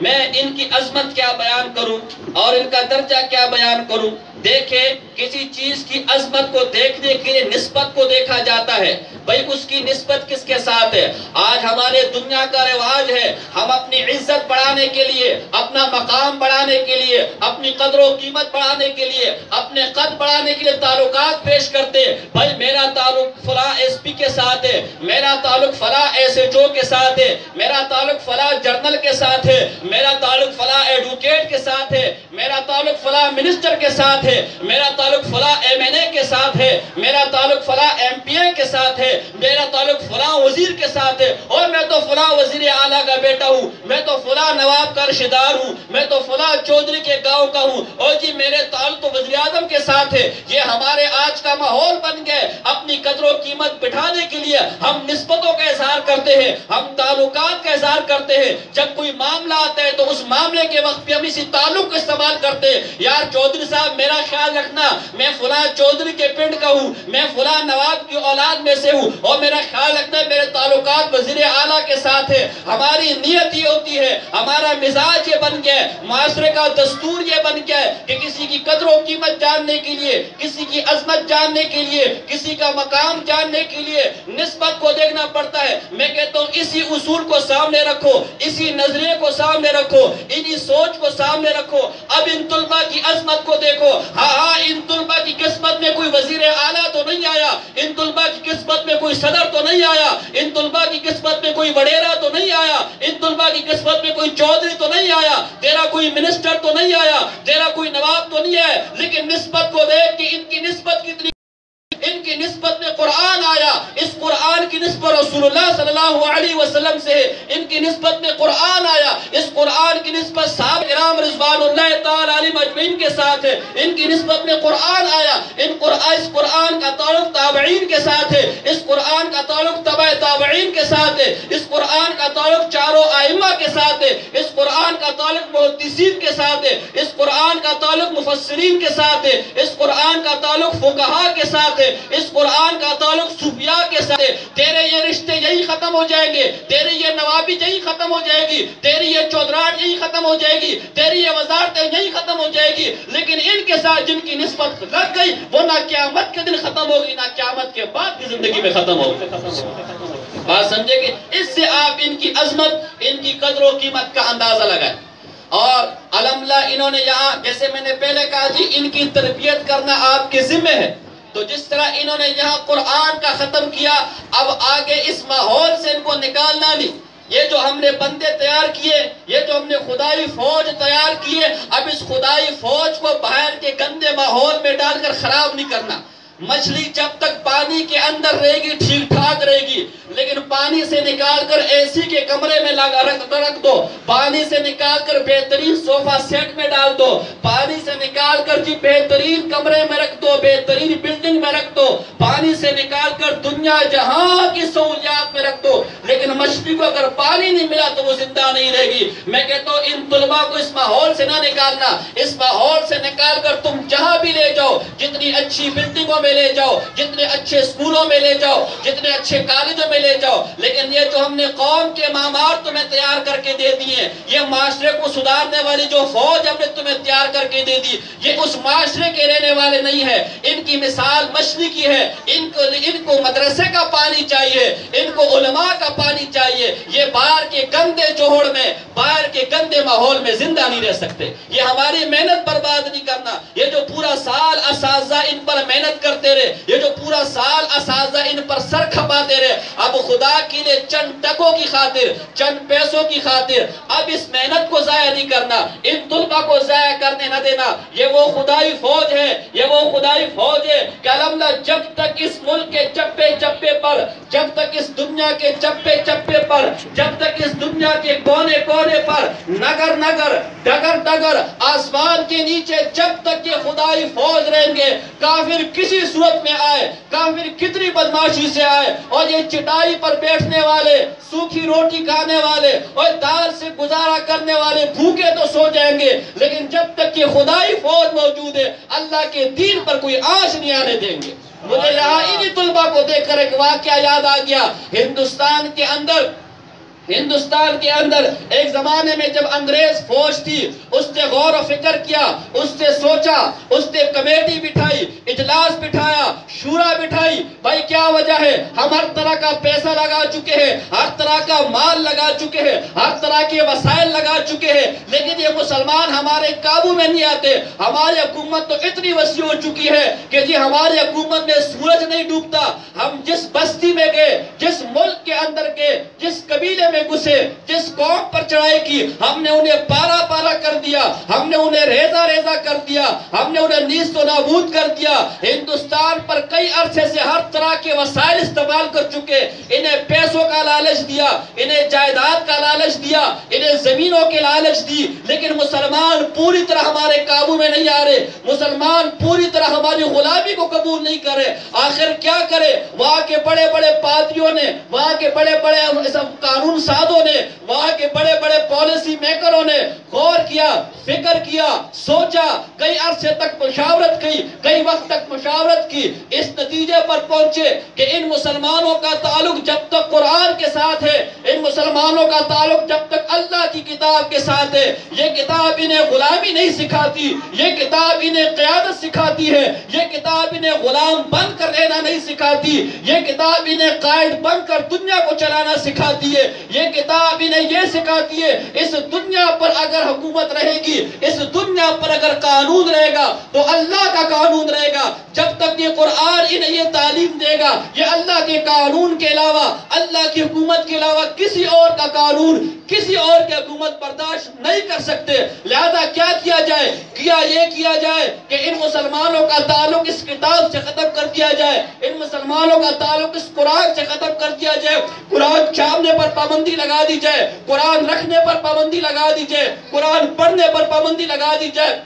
میں ان کی عظمت کیا بیان کروں اور ان کا درجہ کیا بیان کروں؟ دیکھیں کسی چیز کی عظمت کو دیکھنے کے لیے نسبت کو دیکھا جاتا ہے، بھئی اس کی نسبت کس کے ساتھ ہے؟ آج ہمارے دنیا کا رواج ہے ہم اپنی عزت بڑھانے کے لیے، اپنا مقام بڑھانے کے لیے، اپنی قدر و قیمت بڑھانے کے لیے، اپنے قد بڑھانے کے لیے تعلقات پیش کرتے ہیں، بھئی میرا تعلق فلاں ایس پی کے ساتھ ہے، میرا تعلق فلاں ایس ایچ او کے ساتھ ہے، میرا تعلق فلاں جرنل کے ساتھ ہے، میرا تعلق فلاں ایڈوکیٹ کے ساتھ ہے، میرا تعلق فلاں منسٹر کے ساتھ ہے، میرا تعلق فلاں ایم این اے کے ساتھ ہے، میرا تعلق فلاں ایم پی اے کے ساتھ ہے، میرا تعلق فلاں وزیر کے ساتھ ہے، اور میں تو فلاں وزیر کا بیٹا ہوں، میں تو فلاں نواب کا رشتہ دار ہوں، میں تو فلاں چودھری کے گاؤں کا ہوں، اور جی میرے تعلق تو وزیر اعظم کے ساتھ ہے۔ یہ ہمارے آج کا ماحول بن گئے۔ اپنی قدر و قیمت بٹھانے کے لیے ہم نسبتوں کا اظہار کرتے ہیں، ہم تعلقات کا اظہار کرتے ہیں۔ جب کوئی معاملہ آتا ہے تو اس معاملے کے وقت پہ ہم اسی تعلق کو استعمال کرتے ہیں۔ یار چودھری صاحب میرا خیال رکھنا، میں فلاں چودھری کے پنڈ کا ہوں، میں فلاں نواب کی اولاد میں سے ہوں، اور میرا خیال رکھنا میرے تعلقات وزیر اعلیٰ کے ساتھ ہے۔ ہماری نیت یہ ہوتی ہے، ہمارا مزاج یہ بن گیا ہے، معاشرے کا دستور یہ بن گیا ہے کہ کسی کی قدر و قیمت جاننے کے لیے، کسی کی عظمت جاننے کے لیے، کسی کا مقام جاننے کے لیے نسبت کو دیکھنا پڑتا ہے۔ میں کہتا ہوں اسی اصول کو سامنے رکھو، اسی نظریے کو سامنے رکھو، انہی سوچ کو سامنے رکھو۔ اب ان طلباء کی عظمت کو دیکھو۔ ہاں ان طلباء کی قسمت میں کوئی وزیر اعلیٰ تو نہیں آیا، ان طلباء کی قسمت میں کوئی صدر تو نہیں آیا، ان طلباء کی قسمت میں کوئی وڈیرا تو نہیں آیا، ان طلباء کی قسمت میں کوئی چودھری تو نہیں آیا، تیرا کوئی منسٹر تو نہیں آیا، تیرا کوئی نواب تو نہیں ہے، لیکن نسبت کو دیکھ کہ ان کی نسبت کتنی، ان کی نسبت میں قرآن آیا، اس قرآن کی نسبت رسول اللہ صلی اللہ علیہ وسلم سے ہے، ان کی نسبت میں قرآن آیا، اس قرآن کی نسبت صحابہ کرام رضوان اللہ تعالی علیہم اجمعین کے ساتھ ہے، ان کی نسبت میں قرآن آیا، اس قرآن کا تعلق تابعین کے ساتھ ہے، اس قرآن کا تعلق تبع تابعین کے ساتھ ہے، اس قرآن کا تعلق چاروں ائمہ کے ساتھ ہے، اس قرآن کا تعلق محدثین کے ساتھ ہے، اس قرآن کا تعلق مفسرین کے ساتھ ہے، اس قرآن کا تعلق فقہاء کے ساتھ ہے، اس قرآن کا تعلق صوفیاء کے ساتھ ہے۔ تیرے یہ رشتے یہی ختم ہو جائیں گے، تیری یہ نوابی یہی ختم ہو جائے گی، تیری یہ چودھراہٹ یہی ختم ہو جائے گی، تیری یہ وزارتیں یہی ختم ہو جائے گی، لیکن ان کے ساتھ جن کی نسبت لگ گئی وہ نہ قیامت کے دن ختم ہوگی، نہ قیامت کے بعد کی زندگی میں ختم ہوگی۔ بات سمجھے کہ اس سے آپ ان کی عظمت، ان کی قدر و قیمت کا اندازہ لگائیں۔ اور الحمدللہ انہوں نے یہاں جیسے میں نے پہلے کہا جی ان کی تربیت کرنا آپ کے ذمہ ہے، تو جس طرح انہوں نے یہاں قرآن کا ختم کیا، اب آگے اس ماحول سے ان کو نکالنا نہیں۔ یہ جو ہم نے بندے تیار کیے، یہ جو ہم نے خدائی فوج تیار کیے، اب اس خدائی فوج کو باہر کے گندے ماحول میں ڈال کر خراب نہیں کرنا۔ مچھلی جب تک پانی کے اندر رہے گی ٹھیک ٹھاک رہے گی، لیکن پانی سے نکال کر اے سی کے کمرے میں رکھ دو، پانی سے نکال کر بہترین صوفہ سیٹ میں ڈال دو، پانی سے نکال کر جی بہترین کمرے میں رکھ دو، بہترین بلڈنگ میں رکھ دو، پانی سے نکال کر دنیا جہاں کی سہولیات میں رکھ دو، لیکن مچھلی کو اگر پانی نہیں ملا تو وہ زندہ نہیں رہے گی۔ میں کہتا ہوں ان طلباء کو اس ماحول سے نہ نکالنا، اس ماحول سے نکال کر تم جہاں بھی لے جاؤ، جتنی اچھی بلڈنگوں میں لے جاؤ، جتنے اچھے سکولوں میں لے جاؤ، جتنے اچھے کالجوں میں لے جاؤ، لیکن یہ جو ہم نے قوم کے معمار تمہیں تیار کر کے دے دیے، یہ معاشرے کو سدھارنے والی جو فوج ہم نے تمہیں تیار کر کے دے دی، یہ اس معاشرے کے رہنے والے نہیں ہے۔ ان کی مثال مچھلی کی ہے، ان کو مدرسے کا پانی چاہیے، ان کو علماء کا پانی چاہیے، یہ باہر کے گندے جوہڑ میں، باہر کے گندے ماحول میں زندہ نہیں رہ سکتے۔ یہ ہماری محنت برباد نہیں کرنا، یہ جو پورا سال اساتذہ ان پر محنت کرتے رہے، یہ جو پورا سال اساتذہ ان پر سر کھپاتے رہے، اب خدا کے لیے چند ٹکوں کی خاطر، چند پیسوں کی خاطر اب اس محنت کو ضائع نہیں کرنا، ان طلباء کو ضائع کرنے نہ دینا۔ یہ وہ خدائی فوج ہے، یہ وہ خدائی فوج ہے کہ الحمدللہ جب تک اس ملک کے چپے چپے پر، جب تک اس دنیا کے چپے چپے پر، جب تک اس دنیا کے کونے کونے پر، نگر نگر، ڈگر ڈگر، آسمان کے نیچے جب تک یہ خدائی فوج رہیں گے، کافر کسی صورت میں آئے، کافر کتنی بدماشی سے آئے، اور یہ چٹائی پر بیٹھنے والے، سوکھی روٹی کھانے والے اور دال سے گزارا کرنے والے بھوکے تو سو جائیں گے، لیکن جب تک یہ خدائی فوج موجود ہے اللہ کے دین پر کوئی آنچ نہیں آنے دیں گے۔ مجھے یہاں انہی طلباء کو دیکھ کر ایک واقعہ یاد آ گیا۔ ہندوستان کے اندر ایک زمانے میں جب انگریز فوج تھی، اس نے غور و فکر کیا، اس نے سوچا، اس نے کمیٹی بٹھائی، اجلاس بٹھایا، شورا بٹھائی، بھائی کیا وجہ ہے؟ ہم ہر طرح کا پیسہ لگا چکے ہیں، ہر طرح کا مال لگا چکے ہیں، ہر طرح کے وسائل لگا چکے ہیں، لیکن یہ مسلمان ہمارے قابو میں نہیں آتے۔ ہماری حکومت تو اتنی وسیع ہو چکی ہے کہ جی ہماری حکومت میں سورج نہیں ڈوبتا۔ ہم جس بستی میں گئے، جس ملک کے اندر گئے، جس قبیلے گھسے، جس قوم پر چڑھائی کی، ہم نے انہیں پارا پارا کر دیا، ہم نے انہیں ریزہ ریزہ ریزہ کر دیا، ہم نے انہیں نیست و نابود کر دیا۔ ہندوستان پر کئی عرصے سے ہر طرح کے وسائل استعمال کر چکے، انہیں پیسوں کا لالچ دیا، انہیں جائیداد کا لالچ دیا، انہیں زمینوں کے لالچ دی، لیکن مسلمان پوری طرح ہمارے قابو میں نہیں آ رہے، مسلمان پوری طرح ہماری غلامی کو قبول نہیں کرے۔ آخر کیا کرے؟ وہاں کے بڑے بڑے پادریوں نے، وہاں کے بڑے بڑے قانون سازوں نے، وہاں کے بڑے بڑے پالیسی میکروں نے غور کیا، فکر کیا، سوچا، کئی عرصے تک مشاورت کی، کئی وقت تک مشاورت کی، اس نتیجے پر پہنچے کہ ان مسلمانوں کا تعلق جب تک قرآن کے ساتھ ہے، ان مسلمانوں کا تعلق جب تک اللہ کی کتاب کے ساتھ ہے، یہ کتاب انہیں غلامی نہیں سکھاتی، یہ کتاب انہیں قیادت سکھاتی ہے، یہ کتاب انہیں غلام بن کر رہنا نہیں سکھاتی، یہ کتاب انہیں قائد بن کر دنیا کو چلانا سکھاتی ہے، یہ کتاب انہیں یہ سکھاتی ہے اس دنیا پر اگر حکومت رہے گی، اس دنیا پر اگر قانون رہے گا تو اللہ کا قانون رہے گا۔ جب تک یہ قرآن انہیں یہ تعلیم دے گا، یہ اللہ کے قانون کے علاوہ، اللہ کی حکومت کے علاوہ کسی اور کا قانون، کسی اور کی حکومت برداشت نہیں کر سکتے۔ لہذا کیا کیا جائے؟ یہ کیا جائے کہ ان مسلمانوں کا تعلق اس کتاب سے ختم کر دیا جائے، ان مسلمانوں کا تعلق اس قرآن سے ختم کر دیا جائے، قرآن چھاپنے پر پابندی لگا دی جائے، قرآن رکھنے پر پابندی لگا دی جائے، قرآن پڑھنے پر پابندی لگا دی جائے۔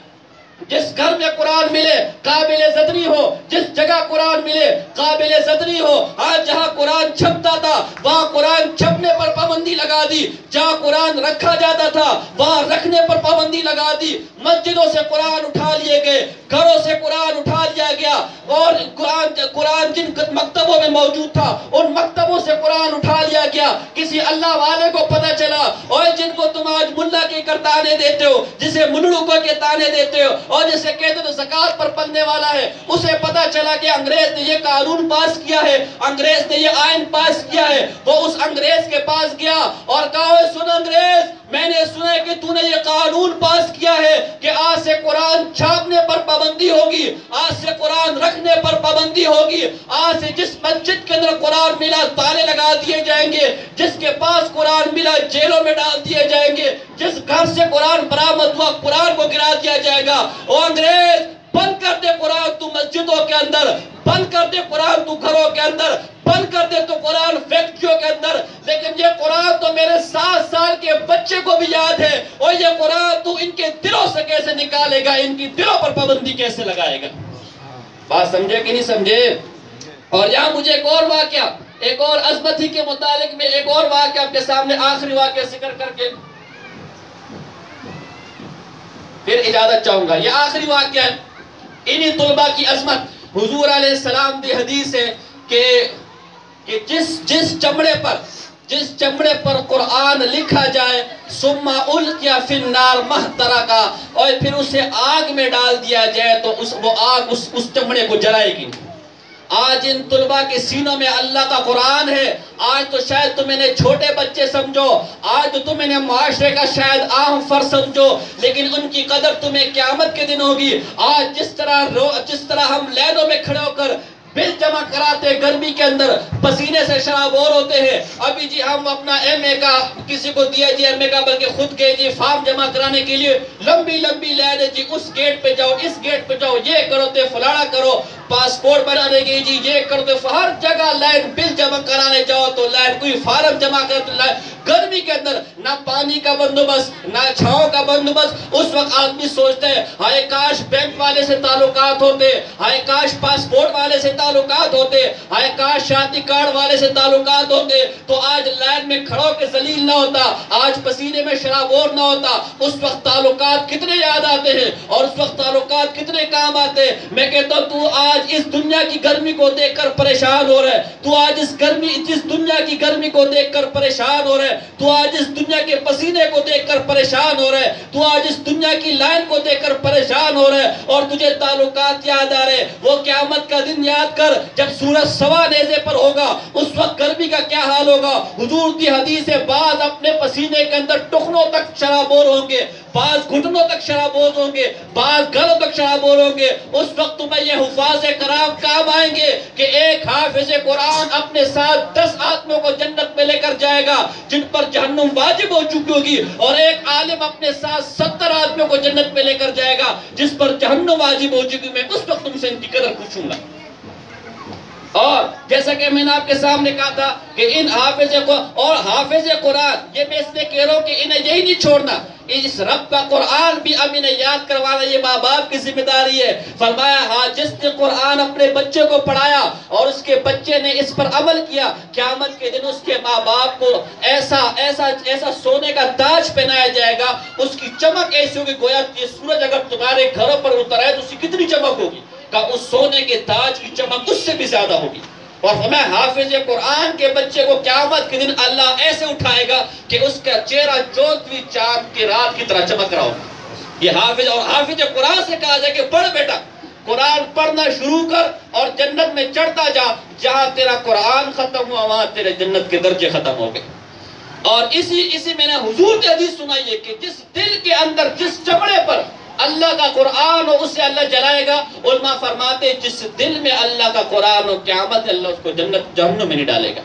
جس گھر میں قرآن ملے قابل زدنی ہو، جس جگہ قرآن ملے قابل زدنی ہو۔ آج جہاں قرآن چھپتا تھا وہاں قرآن چھپنے پر پابندی لگا دی، جہاں قرآن رکھا جاتا تھا وہاں رکھنے پر پابندی لگا دی۔ مسجدوں سے قرآن اٹھا لیے گئے، گھروں سے قرآن اٹھا لیا گیا، اور قرآن جن مکتبوں میں موجود تھا ان مکتبوں سے قرآن اٹھا لیا گیا۔ کسی اللہ والے کو پتہ چلا، اور جن کو تم آج ملا کے کر تانے دیتے ہو، جسے منڑو کو کے تانے دیتے ہو، اور جسے کہتے تو زکاة پر پڑنے والا ہے، اسے پتا چلا کہ انگریز نے یہ قانون پاس کیا ہے، انگریز نے یہ آئین پاس کیا ہے۔ وہ اس انگریز کے پاس گیا اور کہا، سن انگریز، میں نے سنا ہے کہ تو نے یہ قانون پاس کیا ہے کہ آج سے قرآن چھاپنے پر پابندی ہوگی، آج سے قرآن رکھنے پر پابندی ہوگی، آج سے جس مسجد کے اندر قرآن ملا تالے لگا دیے جائیں گے، جس کے پاس قرآن ملا جیلوں میں ڈال دیے جائیں گے، جس گھر سے قرآن برآمد ہوا قرآن کو گرا دیا جائے گا۔ او انگریز، بند کر دے قرآن تو مسجدوں کے اندر، بند کر دے قرآن تو گھروں کے اندر، بند کر دے تو قرآن فیکٹریوں کے اندر، لیکن یہ قرآن تو میرے 7 سال کے بچے کو بھی یاد ہے، اور یہ قرآن تو ان کے دلوں سے کیسے نکالے گا، ان کی دلوں پر پابندی کیسے لگائے گا۔ بات سمجھے کہ نہیں سمجھے؟ اور یہاں مجھے ایک اور واقعہ، ایک اور عظمت ہی کے متعلق میں ایک اور واقعہ آپ کے سامنے، آخری واقعہ ذکر کر کے پھر اجازت چاہوں گا۔ یہ آخری واقعہ ہے، انہی طلباء کی عظمت۔ حضور علیہ السلام دی حدیث ہے کہ جس چمڑے پر قرآن لکھا جائے ثم القی فی النار محترقا، اور پھر اسے آگ میں ڈال دیا جائے تو وہ آگ اس چمڑے کو جلائے گی۔ آج ان طلباء کے سینوں میں اللہ کا قرآن ہے۔ آج تو شاید تم انہیں چھوٹے بچے سمجھو، آج تو تم انہیں معاشرے کا شاید عام فرد سمجھو، لیکن ان کی قدر تمہیں قیامت کے دن ہوگی۔ آج جس طرح ہم لینوں میں کھڑے ہو کر بل جمع کراتے گرمی کے اندر، پسینے سے شرابور ہوتے ہیں، ابھی جی ہم اپنا ایم اے کا کسی کو دیا جی ایم اے کا، بلکہ خود کے جی فارم جمع کرانے کے لیے لمبی لمبی لائنیں، جی اس گیٹ پہ جاؤ، اس گیٹ پہ جاؤ، یہ کرو تو فلانا کرو، پاسپورٹ بنانے کی جی یہ کرو تو ہر جگہ لائن، بل جمع کرانے جاؤ تو لائن، کوئی فارم جمع کر تو لائن۔ گرمی کے اندر نہ پانی کا بندوبست، نہ چھاؤں کا بندوبست۔ اس وقت آدمی سوچتا ہے ہائے کاش بینک والے سے تعلقات ہوتے، ہائے کاش پاسپورٹ والے سے تعلقات ہوتے، ہائے کاش شادی کارڈ والے سے تعلقات ہوتے تو آج لائن میں کھڑوں کے ذلیل نہ ہوتا، آج پسینے میں شرابور نہ ہوتا۔ اس وقت تعلقات کتنے یاد آتے ہیں اور اس وقت تعلقات کتنے کام آتے ہیں۔ میں کہتا ہوں تو آج اس دنیا کی گرمی کو دیکھ کر پریشان ہو رہا ہے، تو آج اس دنیا کی گرمی کو دیکھ کر پریشان ہو رہا ہے، تو آج اس دنیا کے پسینے کو دیکھ کر پریشان ہو رہا ہے، تو آج اس دنیا کی لائن کو دیکھ کر پریشان ہو رہا ہے، اور تجھے تعلقات یاد آ رہے۔ وہ قیامت کا دن یاد کر جب سورج سوا نیزے پر ہوگا، اس وقت گرمی کا کیا حال ہوگا۔ حضور کی حدیث ہے بعض اپنے پسینے کے اندر ٹخنوں تک شرابور ہوں گے، بعض گھٹنوں تک شرابور ہوں گے، بعض گلوں تک شرابور ہوں گے۔ اس وقت تمہیں یہ حفاظ صحابہ کرام کام آئیں گے کہ ایک حافظ قرآن اپنے ساتھ 10 آدمیوں کو جنت میں لے کر جائے گا جن پر جہنم واجب ہو چکی ہوگی، اور ایک عالم اپنے ساتھ 70 آدمیوں کو جنت میں لے کر جائے گا جس پر جہنم واجب ہو چکی۔ میں اس وقت تم سے ان کی قدر پوچھوں گا۔ اور جیسا کہ میں نے آپ کے سامنے کہا تھا کہ ان حافظ قرآن، یہ میں اس لیے کہہ رہا ہوں کہ انہیں یہی نہیں چھوڑنا، اس رب کا قرآن بھی اب انہیں یاد کروانا یہ ماں باپ کی ذمہ داری ہے۔ فرمایا ہاں جس نے قرآن اپنے بچے کو پڑھایا اور اس کے بچے نے اس پر عمل کیا، قیامت کے دن اس کے ماں باپ کو ایسا سونے کا تاج پہنایا جائے گا، اس کی چمک ایسی ہوگی گویا یہ سورج اگر تمہارے گھروں پر اتر آئے تو اس کی کتنی چمک ہوگی، کہ اس سونے کے تاج کی چمک اس سے بھی زیادہ ہوگی۔ اور فرمایا حافظ قرآن کے بچے کو قیامت کے دن اللہ ایسے اٹھائے گا کہ اس کا چہرہ 14ویں چاند کی رات کی طرح چمک رہا ہوگا۔ یہ حافظ قرآن سے کہا جائے کہ پڑھ بیٹا، قرآن پڑھنا شروع کر اور جنت میں چڑھتا جا، جہاں تیرا قرآن ختم ہوا وہاں تیرے جنت کے درجے ختم ہو گئے۔ اور اسی میں نے حضور کی حدیث سنائی ہے کہ جس دل کے اندر، جس چمڑے پر اللہ کا قرآن ہو اسے اللہ جلائے گا۔ علماء فرماتے جس دل میں اللہ کا قرآن ہو قیامت اللہ اس کو جہنم میں نہیں ڈالے گا۔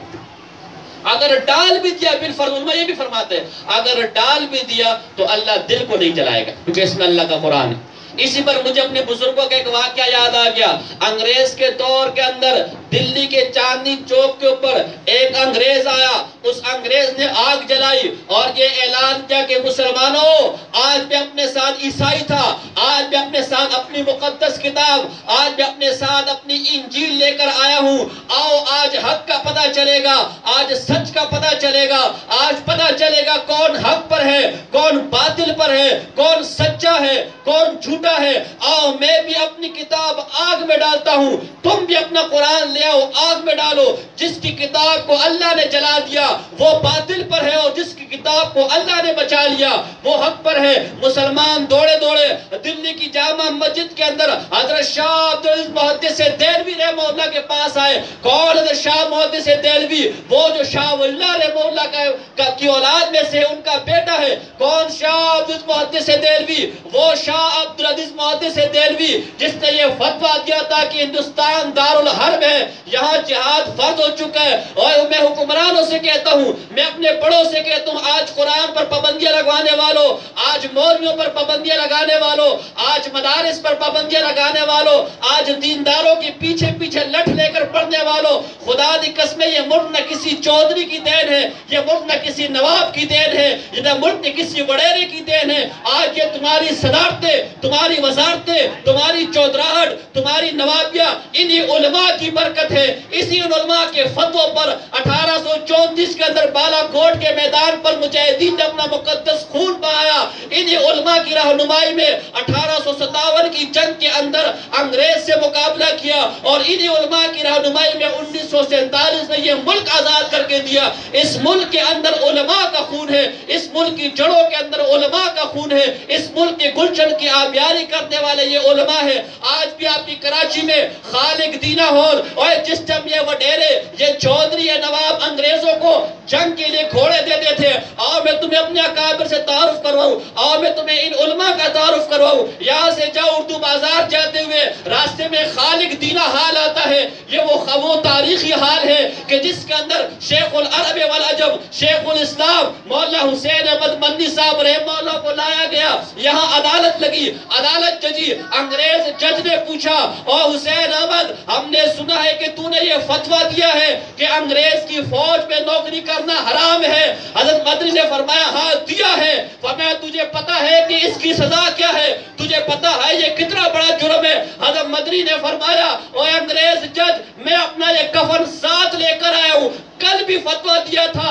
اگر ڈال بھی دیا بالفرض، علماء یہ بھی فرماتے ہیں اگر ڈال بھی دیا تو اللہ دل کو نہیں جلائے گا کیونکہ اس میں اللہ کا قرآن ہے۔ اسی پر مجھے اپنے بزرگوں کا ایک واقعہ یاد آ گیا۔ انگریز کے دور کے اندر دلی کے چاندنی چوک کے اوپر ایک انگریز آیا، اس انگریز نے آگ جلائی اور یہ اعلان کیا کہ مسلمانوں، آج میں اپنے ساتھ عیسائی تھا، آج میں اپنے ساتھ اپنی مقدس کتاب، آج میں اپنے ساتھ اپنی انجیل لے کر آیا ہوں، آؤ آج حق کا پتہ چلے گا، آج سچ کا پتہ چلے گا، آج پتہ چلے گا کون حق پر ہے، کون باطل پر ہے، کون سچا ہے، کون جھوٹا ہے۔ آؤ میں بھی اپنی کتاب آگ میں ڈالتا ہوں، تم بھی اپنا قرآن لے آؤ آگ میں ڈالو۔ جس کی کتاب کو اللہ نے جلا دیا وہ باطل پر ہے اور جس کی کتاب کو اللہ نے بچا لیا وہ حق پر ہے۔ مسلمان دوڑے دوڑے دلی کی جامع مسجد کے اندر حضرت شاہ عبدالعزیز محدث دہلوی رحمہ اللہ کے پاس آئے۔ کون حضرت شاہ محدث دہلوی؟ وہ جو شاہ ولی اللہ رحمہ اللہ کی اولاد میں سے ان کا بیٹا ہے۔ کون شاہ عبدالعزیز محدث دہلوی؟ وہ شاہ عبدالعزیز محدث دہلوی جس نے یہ فتویٰ دیا تھا کہ ہندوستان دارالحرب ہے، یہاں جہاد فرض ہو چکا ہے۔ اور میں حکمرانوں سے کہتا ہوں، میں اپنے بڑوں سے کہتا ہوں، آج قرآن پر پابندیاں لگوانے والوں، آج مولویوں پر پابندیاں لگانے والوں، آج مدارس پر پابندیاں لگانے والوں، آج دینداروں کے پیچھے پیچھے لٹھ لے کر پڑھنے والوں، خدا دی قسم یہ ملک نہ کسی چودھری کی دین ہے، یہ ملک نہ کسی نواب کی دین ہے، یہ ملک نہ کسی وڈیرے کی دین ہے۔ آج یہ تمہاری صدارتیں، تمہاری وزارتیں، تمہاری چودراہٹ، تمہاری نوابیاں انہی علماء کی برکت ہے۔ اسی علماء کے فتووں پر 1834 کے اندر بالا کوٹ کے میدان پر مجاہدین نے اپنا مقدس خون بہایا۔ انہی علماء کی رہنمائی میں 1857 کی جنگ کے اندر انگریز سے مقابلہ کیا اور انہی علماء کی رہنمائی میں 1947 میں یہ ملک آزاد کر کے دیا۔ اس ملک کے اندر علماء کا خون ہے، اس ملک کی جڑوں کے اندر علماء کا خون ہے، اس ملک کے گلشن کی آبیاری کرنے والے یہ علماء ہے۔ آج بھی آپ کی کراچی میں خالق دینا ہال اور جس ٹائم یہ وڈیرے، یہ چودھری، یہ نواب انگریزوں کو جنگ کے لیے گھوڑے دیتے تھے، آؤ میں تمہیں اپنے اکابر سے تعارف کرواؤں، آؤ میں تمہیں ان علماء کا تعارف کرواؤں۔ یہاں سے جاؤ اردو بازار جاتے ہوئے راستے میں خالق دینا ہال آتا ہے، یہ وہ تاریخی ہال ہے کہ جس کے اندر شیخ العرب والعجم، شیخ الاسلام مولانا حسین احمد مدنی صاحب رحمہ اللہ کو لایا گیا۔ یہاں عدالت لگی، عدالت ججی، انگریز جج نے پوچھا، اور حسین احمد ہم نے سنا ہے کہ تو نے یہ فتویٰ دیا ہے کہ انگریز کی فوج میں نوکری کرنا حرام ہے۔ حضرت مدنی نے فرمایا ہاں دیا ہے۔ فرمایا تجھے پتا ہے کہ اس کی سزا کیا ہے؟ تجھے پتا ہے یہ کتنا بڑا جرم ہے؟ حضرت مدنی نے فرمایا اوہ انگریز جج، میں اپنا یہ کفن ساتھ لے کر آیا ہوں، کل بھی فتویٰ دیا تھا،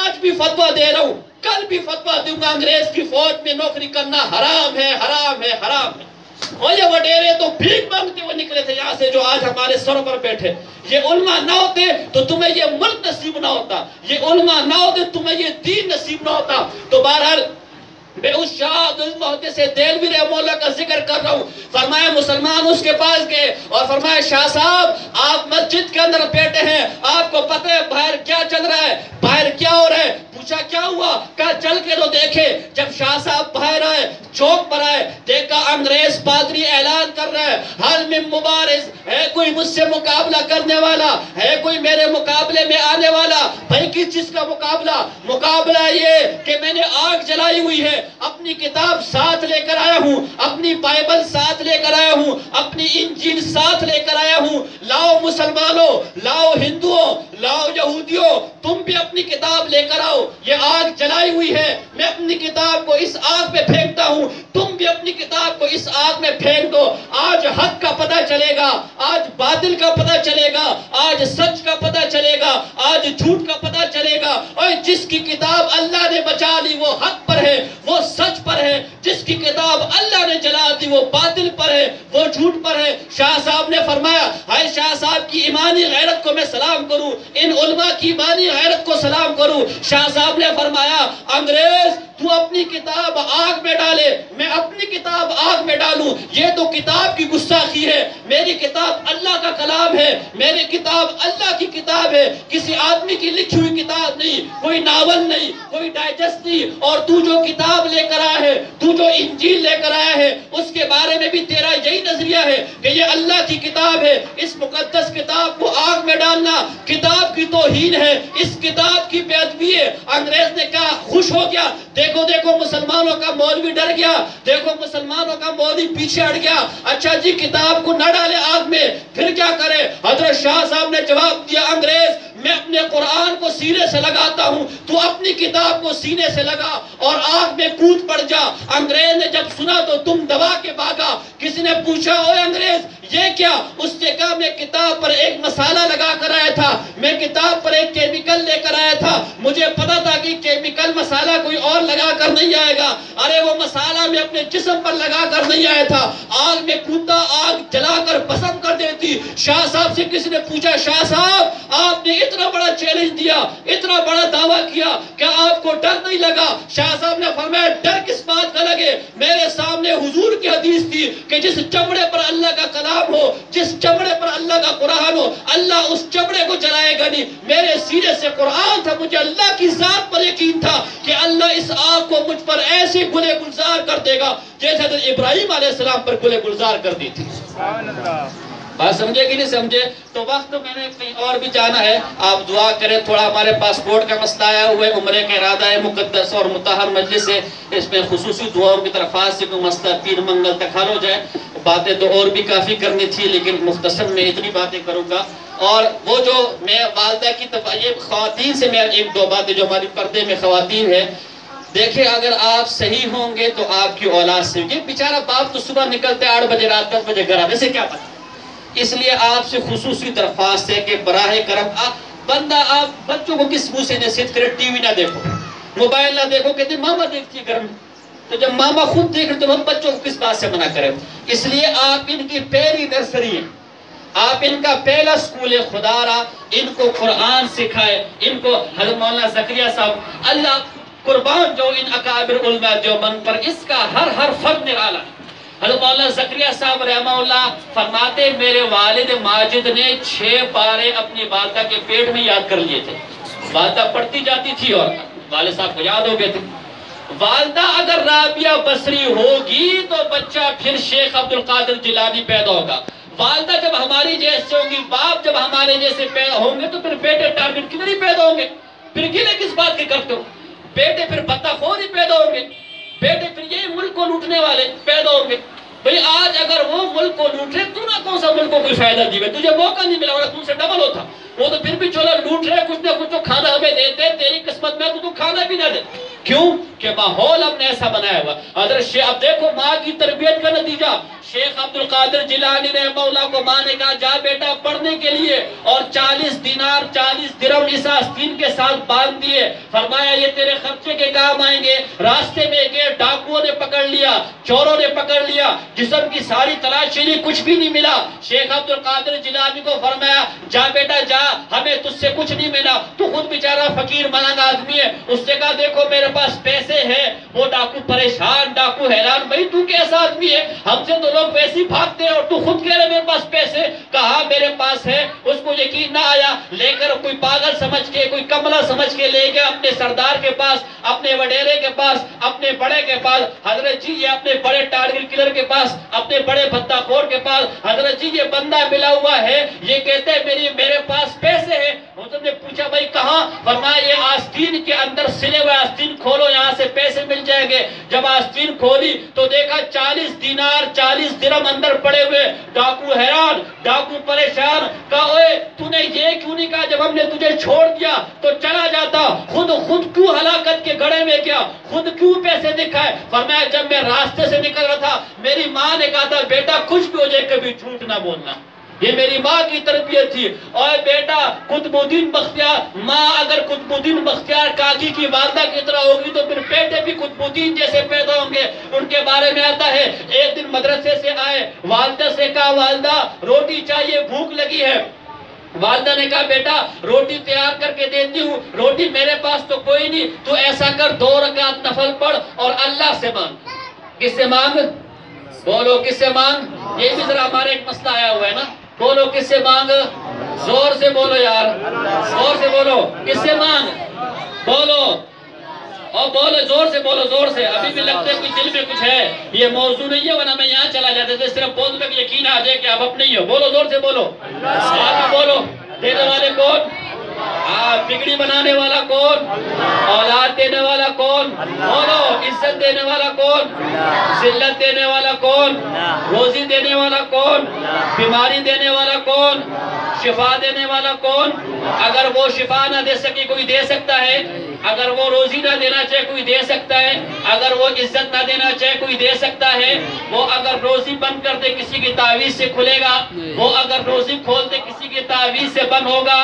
آج بھی فتویٰ دے رہا ہوں، کل بھی فتویٰ دوں گا، انگریز کی فوج میں نوکری کرنا حرام ہے، حرام ہے، حرام ہے۔ اور یہ وڈیرے تو بھیک مانگتے ہوئے نکلے تھے یہاں سے جو آج ہمارے سروں پر بیٹھے۔ یہ علماء نہ ہوتے تو تمہیں یہ ملک نصیب نہ ہوتا، یہ علماء نہ ہوتے تمہیں یہ دین نصیب نہ ہوتا۔ تو بہرحال میں اس شاہ عبدالعزیز محدث دہلوی رحمہ اللہ کا ذکر کر رہا ہوں۔ فرمایا مسلمان اس کے پاس گئے اور فرمایا شاہ صاحب آپ مسجد کے اندر بیٹھے ہیں، آپ کو پتہ ہے باہر کیا چل رہا ہے، باہر کیا ہو رہا ہے؟ پوچھا کیا ہوا؟ کہا چل کے تو دیکھے۔ جب شاہ صاحب باہر آئے، چوک پر آئے، دیکھا انگریز پادری اعلان کر کر رہا ہے، حل من مبارز، ہے کوئی مجھ سے مقابلہ کرنے والا، ہے کوئی میرے مقابلے میں آنے والا؟ بھائی کس چیز کا مقابلہ؟ مقابلہ یہ کہ میں نے آگ جلائی ہوئی ہے، اپنی کتاب ساتھ لے کر آیا ہوں، اپنی بائبل ساتھ لے کر آیا ہوں، اپنی انجیل ساتھ لے کر آیا ہوں۔ لاؤ مسلمانوں، لاؤ ہندوؤں، لاؤ یہودیوں، تم بھی اپنی کتاب لے کر آؤ۔ یہ آگ جلائی ہوئی ہے، میں اپنی کتاب کو اس آگ میں پھینکتا ہوں، تم بھی اپنی کتاب کو اس آگ میں پھینک دو۔ آج حق کا پتہ چلے گا، آج باطل کا پتہ چلے گا، آج سچ کا پتہ چلے گا، آج جھوٹ کا پتہ چلے گا۔ اور جس کی کتاب اللہ نے بچا لی وہ حق پر ہے، وہ سچ پر ہے، جس کی کتاب اللہ نے جلا دی وہ باطل پر ہے، وہ جھوٹ پر ہے۔ شاہ صاحب نے فرمایا، ہائے شاہ صاحب کی ایمانی غیرت کو میں سلام کروں، ان علماء کی ایمانی غیرت کو سلام کروں۔ شاہ صاحب نے فرمایا، انگریز تو اپنی کتاب آگ میں ڈالے، میں اپنی کتاب آگ میں ڈالوں، یہ تو کتاب کی گستاخی ہے۔ میری کتاب اللہ کا کلام ہے، میری کتاب اللہ کی کتاب ہے، کسی آدمی کی لکھی ہوئی کتاب نہیں، کوئی ناول نہیں، کوئی ڈائجسٹ نہیں۔ اور تو جو کتاب لے کر آیا ہے، تو جو انجیل لے کر آیا ہے، اس کے بارے میں بھی تیرا یہی نظریہ ہے کہ یہ اللہ کی کتاب ہے۔ اس مقدس کتاب کو آگ میں ڈالنا کتاب کی توہین ہے، اس کتاب کی بے ادبی ہے۔ انگریز نے کہا، خوش ہو گیا، دیکھو دیکھو مسلمانوں کا مولوی ڈر گیا، دیکھو مسلمانوں کا مولوی پیچھے ہٹ گیا، اچھا جی کتاب کو نہ ڈالے آگ میں، پھر کیا کرے؟ حضرت شاہ صاحب نے جواب دیا، انگریز میں اپنے قرآن کو سینے سے لگاتا ہوں، تو اپنی کتاب کو سینے سے لگا اور آگ میں کود پڑ جا۔ انگریز نے جب سنا تو تم دبا کے بھاگا۔ کسی نے پوچھا، اوے انگریز یہ کیا؟ اس نے کہا، میں کتاب پر ایک مسالہ لگا کر آیا تھا، میں کتاب پر ایک کیمیکل لے کر آیا تھا، مجھے پتا تھا کہ کیمیکل مسالہ کوئی اور لگا کر نہیں آئے گا۔ ارے وہ مسالہ میں اپنے جسم پر لگا کر نہیں آیا تھا، آگ میں کودتا، آگ جلا کر بسم کر دیتی۔ شاہ صاحب سے کسی نے پوچھا، شاہ صاحب آپ نے اتنا بڑا چیلنج دیا، اتنا بڑا دعویٰ کیا، کیا آپ کو ڈر نہیں لگا؟ شاہ صاحب نے فرمایا، ڈر کس بات کا لگے؟ میرے سامنے حضور کی حدیث تھی کہ جس چمڑے پر اللہ کا کلام ہو، جس چمڑے پر اللہ کا قرآن ہو، اللہ اس چمڑے کو جلائے گا نہیں۔ میرے سینے سے قرآن تھا، مجھے اللہ کی ذات پر یقین تھا کہ اللہ اس آگ کو مجھ پر ایسے گلے گلزار کر دے گا جیسے حضرت ابراہیم علیہ السلام پر گلے گلزار کر دی تھی۔ بات سمجھے کہ نہیں سمجھے؟ تو وقت میں نے کہیں اور بھی جانا ہے، آپ دعا کریں، تھوڑا ہمارے پاسپورٹ کا مسئلہ آیا ہوا ہے، عمرے کا ارادہ ہے، مقدس اور مطہر مجلس ہے، اس میں خصوصی دعاؤں کی درخواست سے کوئی مسئلہ پیر منگل تک حل ہو جائے۔ باتیں تو اور بھی کافی کرنی تھی لیکن مختصر میں اتنی باتیں کروں گا۔ اور وہ جو میں والدہ کی یہ خواتین سے میں ایک دو باتیں جو ہماری پردے میں خواتین ہیں، دیکھیں اگر آپ صحیح ہوں گے تو آپ کی اولاد سے، یہ بیچارہ باپ تو صبح نکلتے 8 بجے رات 10 بجے گھر آنے سے کیا پتا۔ اس لیے آپ سے خصوصی درخواست ہے کہ براہ کرم بندہ آپ بچوں کو کس منہ سے نصیحت کرے، ٹی وی نہ دیکھو، موبائل نہ دیکھو، کہتے ماما دیکھتی ہے گھر میں، تو جب ماما خود دیکھ رہے تو ہم بچوں کو کس بات سے منع کریں؟ اس لیے آپ ان کی پہلی نرسری ہیں، آپ ان کا پہلا سکول خدا را، ان کو قرآن سکھائے، ان کو حضرت مولانا زکریا صاحب اللہ قربان جو ان اکابر علماء دیوبند پر، اس کا ہر فرد نرالا ہے۔ حضرت مولانا زکریا صاحب رحمہ اللہ فرماتے، میرے والد ماجد نے 6 پارے اپنی والدہ کے پیٹ میں یاد کر لیے تھے، والدہ پڑھتی جاتی تھی اور والد صاحب کو یاد ہو گئے تھے۔ والدہ اگر رابعہ بصری ہوگی تو بچہ پھر شیخ عبدالقادر جیلانی پیدا ہوگا۔ والدہ جب ہماری جیسے ہوں گی، باپ جب ہمارے جیسے پیدا ہوں گے تو پھر بیٹے ٹارگٹ کدھر ہی پیدا ہوں گے؟ پھر گلے کس بات کے کرتے ہو؟ بیٹے پھر بدخور ہی پیدا ہوں گے، بیٹے پھر یہی ملک کو لوٹنے والے پیدا ہوں گے۔ بھئی آج اگر وہ ملک کو لوٹ رہے، تو نہ کون سا ملک کو کوئی فائدہ دیوے، تجھے موقع نہیں ملا، ورنہ تم سے ڈبل ہوتا۔ وہ تو پھر بھی چولہا لوٹ رہے، کچھ نہ کچھ تو کھانا ہمیں دیتے، تیری قسمت میں تو کھانا بھی نہ دے۔ کیوں؟ کہ ماحول ہم نے ایسا بنایا ہوا۔ اب دیکھو ماں کی تربیت کا نتیجہ، شیخ عبدالقادر جیلانی رحمہ اللہ کو ماں نے کہا جا بیٹا پڑھنے کے لیے، اور 40 دینار 40 درہم اس آستین کے ساتھ باندھ دیے، فرمایا یہ تیرے خرچے کے کام آئیں گے۔ راستے میں گئے، ڈاکوؤں نے پکڑ لیا، چوروں نے پکڑ لیا، جسم کی ساری تلاشی لی، کچھ بھی نہیں ملا۔ شیخ عبدالقادر جیلانی کو فرمایا جا بیٹا جا، ہمیں تجھ سے کچھ نہیں ملا، تو خود بیچارہ فقیر ملنگ آدمی ہے۔ اس نے کہا دیکھو میرے پاس پیسے ہیں۔ وہ ڈاکو پریشان، ڈاکو حیران، بھائی تو کیسا آدمی ہے؟ ہم سے تو لوگ لوگ ویسے ہی بھاگتے ہیں اور تو خود کہہ رہے میرے پاس پیسے، کہا میرے پاس ہے، اس کو یقین نہ آیا، لے کر کوئی پاگل سمجھ کے، کوئی کملا سمجھ کے لے گیا اپنے سردار کے پاس، اپنے وڈیرے کے پاس، اپنے بڑے کے پاس، حضرت جی یہ اپنے بڑے ٹارگٹ کلر کے پاس، اپنے بڑے بھتہ خور کے پاس، حضرت جی یہ بندہ ملا ہوا ہے، یہ کہتے ہیں میرے پاس پیسے ہیں۔ حضرت نے پوچھا بھائی کہاں؟ فرمایا یہ آستین کے اندر سلے ہوئے، آستین کھولو یہاں سے پیسے مل جائیں گے۔ جب آستین کھولی تو دیکھا 40 دینار 40 درہم اندر پڑے ہوئے۔ ڈاکو حیران، ڈاکو پریشان، کہا اوے تو نے یہ کیوں نہیں کہا جب ہم نے تجھے چھوڑ دیا تو چلا جاتا، خود کیوں ہلاکت کے گڑھے میں کیا، خود کیوں پیسے دکھائے؟ فرمایا جب میں راستے سے نکل رہا تھا میری ماں نے کہا تھا بیٹا کچھ بھی ہو جائے کبھی جھوٹ نہ بولنا، یہ میری ماں کی تربیت تھی۔ اور بیٹا قطب الدین بختیار، ماں اگر قطب الدین بختیار کاکی کی والدہ کی طرح ہوگی تو پھر بیٹے بھی قطب الدین جیسے پیدا ہوں گے۔ ان کے بارے میں آتا ہے ایک دن مدرسے سے آئے، والدہ سے کہا والدہ روٹی چاہیے بھوک لگی ہے۔ والدہ نے کہا بیٹا روٹی تیار کر کے دیتی ہوں، روٹی میرے پاس تو کوئی نہیں، تو ایسا کر 2 رکعت نفل پڑھ اور اللہ سے مانگ۔ کس سے مانگ؟ بولو کس سے مانگ؟ یہ بھی ذرا ہمارے ایک مسئلہ آیا ہوا ہے نا، بولو کس سے مانگ؟ زور سے بولو یار، زور سے بولو، کس سے مانگ؟ بولو اور بولو زور سے، بولو زور سے، ابھی بھی لگتا ہے کوئی دل میں کچھ ہے، یہ موضوع نہیں ہے ورنہ میں یہاں چلا جاتا تھا، صرف بول دو کہ یقین آ جائے کہ آپ اپنے ہی ہو۔ بولو زور سے بولو، آگے بولو، دینے والے کون؟ بگڑی بنانے والا کون؟ اولاد دینے والا کون؟ بولو عزت دینے والا کون؟ ذلت دینے والا کون؟ روزی دینے والا کون؟ بیماری دینے والا کون؟ شفا دینے والا کون؟ اگر وہ شفا نہ دے سکے کوئی دے سکتا ہے، اگر وہ روزی نہ دینا چاہے کوئی دے سکتا ہے، اگر وہ عزت نہ دینا چاہے کوئی دے سکتا ہے، وہ اگر روزی بند کر دے کسی کی تعویذ سے کھلے گا، وہ اگر روزی کھول دے کسی کی تعویذ سے بند ہوگا۔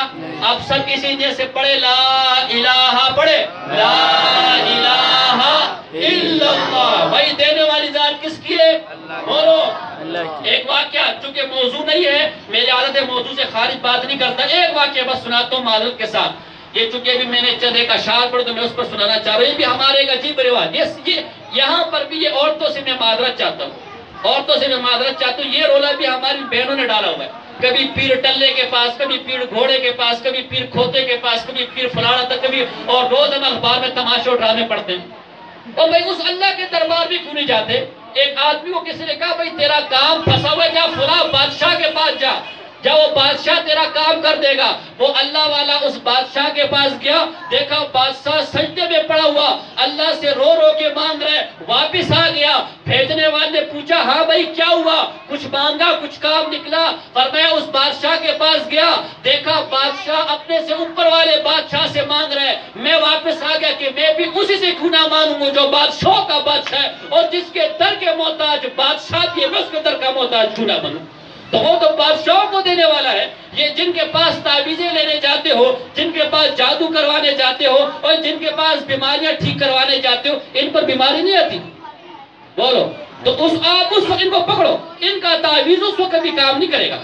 اب سب کسی جیسے پڑھے لا الہ، پڑھے لا الہ الا اللہ، بھائی دینے والی ذات کس کی ہے؟ بولو ایک واقعہ، چونکہ موضوع نہیں ہے میری عادت ہے موضوع سے خارج بات نہیں کرتا، ایک واقعہ بس سناتا ہوں معذرت کے ساتھ، یہ چونکہ ابھی میں نے چند ایک اشعار پڑھ تو میں اس پر سنانا چاہ رہا ہوں، یہ بھی ہمارے ایک عجیب رواج، یہ یہاں پر بھی یہ عورتوں سے میں معذرت چاہتا ہوں، عورتوں سے میں معذرت چاہتا ہوں، یہ رولا بھی ہماری بہنوں نے ڈالا ہوا ہے، کبھی پیر ٹلے کے پاس، کبھی پیر گھوڑے کے پاس، کبھی پیر کھوتے کے پاس، کبھی پیر فلانا تک، کبھی اور روز ہم اخبار میں تماشے اٹھانے پڑتے ہیں۔ اور بھائی اس اللہ کے دربار بھی کیوں نہیں جاتے؟ ایک آدمی کو کسی نے کہا بھائی تیرا کام پھنسا ہوا ہے، جا فلاں بادشاہ کے پاس جا، وہ بادشاہ تیرا کام کر دے گا۔ وہ اللہ والا اس بادشاہ کے پاس گیا، دیکھا بادشاہ سجدے میں پڑا ہوا اللہ سے رو رو کے مانگ رہے، واپس آ گیا، بھیجنے والے نے پوچھا ہاں بھائی کیا ہوا، کچھ مانگا کچھ کام نکلا؟ فرمایا اس بادشاہ کے پاس گیا، دیکھا بادشاہ اپنے سے اوپر والے بادشاہ سے مانگ رہے، میں واپس آ گیا کہ میں بھی اسی سے کیوں نہ مانگوں جو بادشاہ کا بادشاہ ہے، اور جس کے در کے محتاج بادشاہ بھی ہے میں اس کے در کا محتاج کیوں نہ بنوں؟ تو وہ تو بادشاہوں کو دینے والا ہے۔ یہ جن کے پاس تعویذیں لینے جاتے ہو، جن کے پاس جادو کروانے جاتے ہو، اور جن کے پاس بیماریاں ٹھیک کروانے جاتے ہو، ان پر بیماری نہیں آتی؟ بولو تو آپ اس وقت ان کو پکڑو، ان کا تعویذ اس وقت کبھی کام نہیں کرے گا،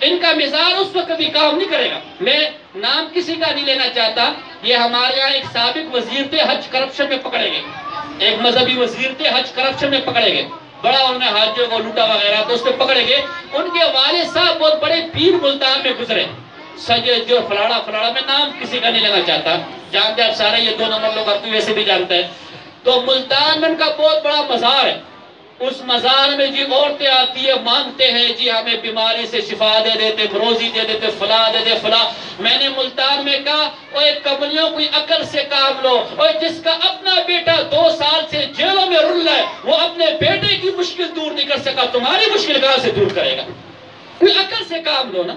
ان کا مزاج اس وقت کبھی کام نہیں کرے گا۔ میں نام کسی کا نہیں لینا چاہتا، یہ ہمارے یہاں ایک سابق وزیر تھے، حج کرپشن میں پکڑے گئے، ایک مذہبی وزیر تھے، حج کرپشن میں پکڑے گئے، بڑا انہوں نے حاجیوں کو لوٹا وغیرہ تو اس پہ پکڑے گئے۔ ان کے والد صاحب بہت بڑے پیر ملتان میں گزرے، سید جو فلانا میں نام کسی کا نہیں لینا چاہتا، جانتے آپ سارے یہ 2 نمبر لوگ آپ ویسے بھی جانتے ہیں۔ تو ملتان میں ان کا بہت بڑا مزار ہے، اس مزار میں جی عورتیں آتی ہے مانگتے ہیں جی ہمیں بیماری سے شفا دے دیتے، روزی دے دیتے، فلاں دے دے فلاں۔ میں نے ملتان میں کہا اوے کملیوں کوئی عقل سے کام لو، اور جس کا اپنا بیٹا 2 سال سے جیلوں میں رل رہا ہے وہ اپنے بیٹے کی مشکل دور نہیں کر سکا، تمہاری مشکل کہاں سے دور کرے گا؟ کوئی عقل سے کام لو نا۔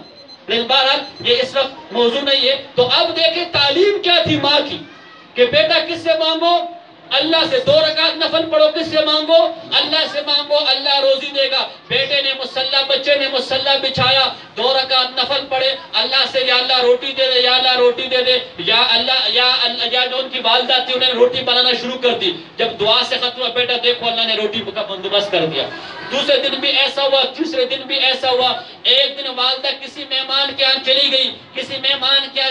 لیکن بہرحال یہ اس وقت موضوع نہیں ہے۔ تو اب دیکھیں تعلیم کیا تھی ماں کی کہ بیٹا کس سے مانگو؟ اللہ سے۔ 2 رکعت نفل پڑھو، کس سے مانگو؟ اللہ سے مانگو، اللہ روزی دے گا۔ بیٹے نے مصلی، بچے نے مصلی بچھایا، 2 رکعت نفل پڑھے، اللہ سے یا اللہ روٹی دے دے، یا اللہ روٹی دے دے، یا اللہ یا جو ان کی والدہ تھی انہوں نے روٹی بنانا شروع کر دی. جب دعا سے ختم ہوا، بیٹا دیکھو اللہ نے روٹی کا بندوبست کر دیا. دوسرے دن بھی ایسا ہوا، تیسرے دن بھی ایسا ہوا. ایک دن والدہ کسی مہمان کے ہاں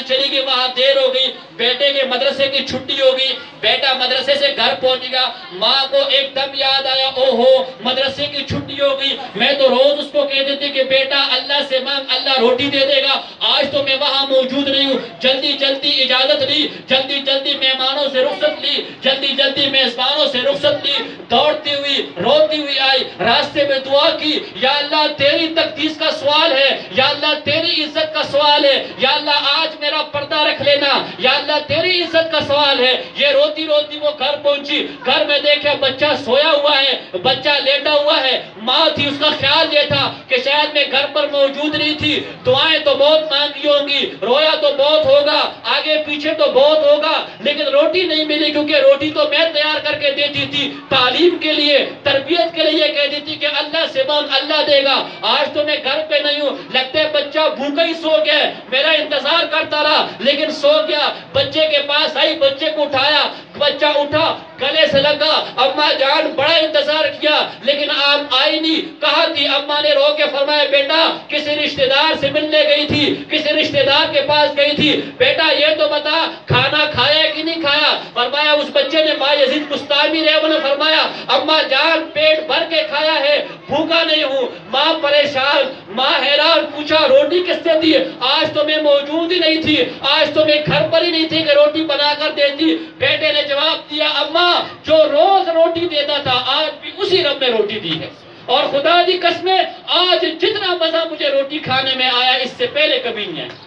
چلی گئی، وہاں دیر ہو گئی، بیٹے کے مدرسے کی چھٹی ہو گئی، بیٹا مدرسے سے گھر پہنچ گیا. ماں کو ایک دم یاد آیا، او ہو مدرسے کی چھٹی ہو گئی، میں تو روز اس کو کہہ دیتی کہ بیٹا اللہ سے مانگ، اللہ روٹی دے دے گا، آج تو میں وہاں موجود نہیں ہوں. جلدی جلدی اجازت لی، جلدی جلدی مہمانوں سے رخصت لی، جلدی جلدی میزبانوں سے رخصت لی، دوڑتی ہوئی روتی ہوئی آئی. راستے میں دعا کی، یا اللہ تیری تقدیس کا سوال ہے، یا اللہ تیری عزت کا سوال ہے، یا اللہ آج میرا پردہ رکھ لینا، یا اللہ تیری عزت کا سوال ہے. یہ روتی روتی وہ گھر پہنچی. گھر میں دیکھا بچہ سویا ہوا ہے، بچہ لیٹا ہوا ہے. ماں تھی، اس کا خیال یہ تھا کہ شاید میں گھر پر موجود نہیں تھی، دعائیں تو بہت مانگی ہوں گی، رویا تو بہت ہوگا، آگے پیچھے تو بہت ہوگا، لیکن روٹی نہیں ملی، کیونکہ روٹی تو میں تیار کر کے دیتی تھی. تعلیم کے لیے، تربیت کے لیے کہتی تھی کہ اللہ سے مانگ اللہ دے گا. آج تو میں گھر پہ نہیں ہوں، لگتا ہے بچہ بھوکا ہی سو گیا، میرا انتظار کرتا رہا لیکن سو گیا. بچے کے پاس آئی، بچے کو اٹھایا، بچہ اٹھا، گلے سے لگا. اماں جان بڑا انتظار کیا لیکن آپ آئی نہیں. کہا تھی اماں نے رو کے فرمایا، بیٹا کسی رشتہ دار سے ملنے گئی تھی، کسی رشتہ دار کے پاس گئی تھی، بیٹا یہ تو بتا کھانا کھایا کہ نہیں کھایا. فرمایا اس بچے نے، ماں یزید بستامی رحمہ نے فرمایا، اماں جان پیٹ بھر کے کھایا ہے، بھوکا نہیں ہوں. ماں پریشان، ماں حیران، پوچھا روٹی کس نے دی؟ آج تو میں موجود ہی نہیں تھی، آج تو میں گھر پر ہی نہیں تھی کہ روٹی بنا کر دیتی. بیٹے نے جواب دیا، اماں جو روز روٹی دیتا تھا آج بھی اسی رب نے روٹی دی ہے، اور خدا دی قسمیں آج جتنا مزہ مجھے روٹی کھانے میں آیا اس سے پہلے کبھی نہیں آیا.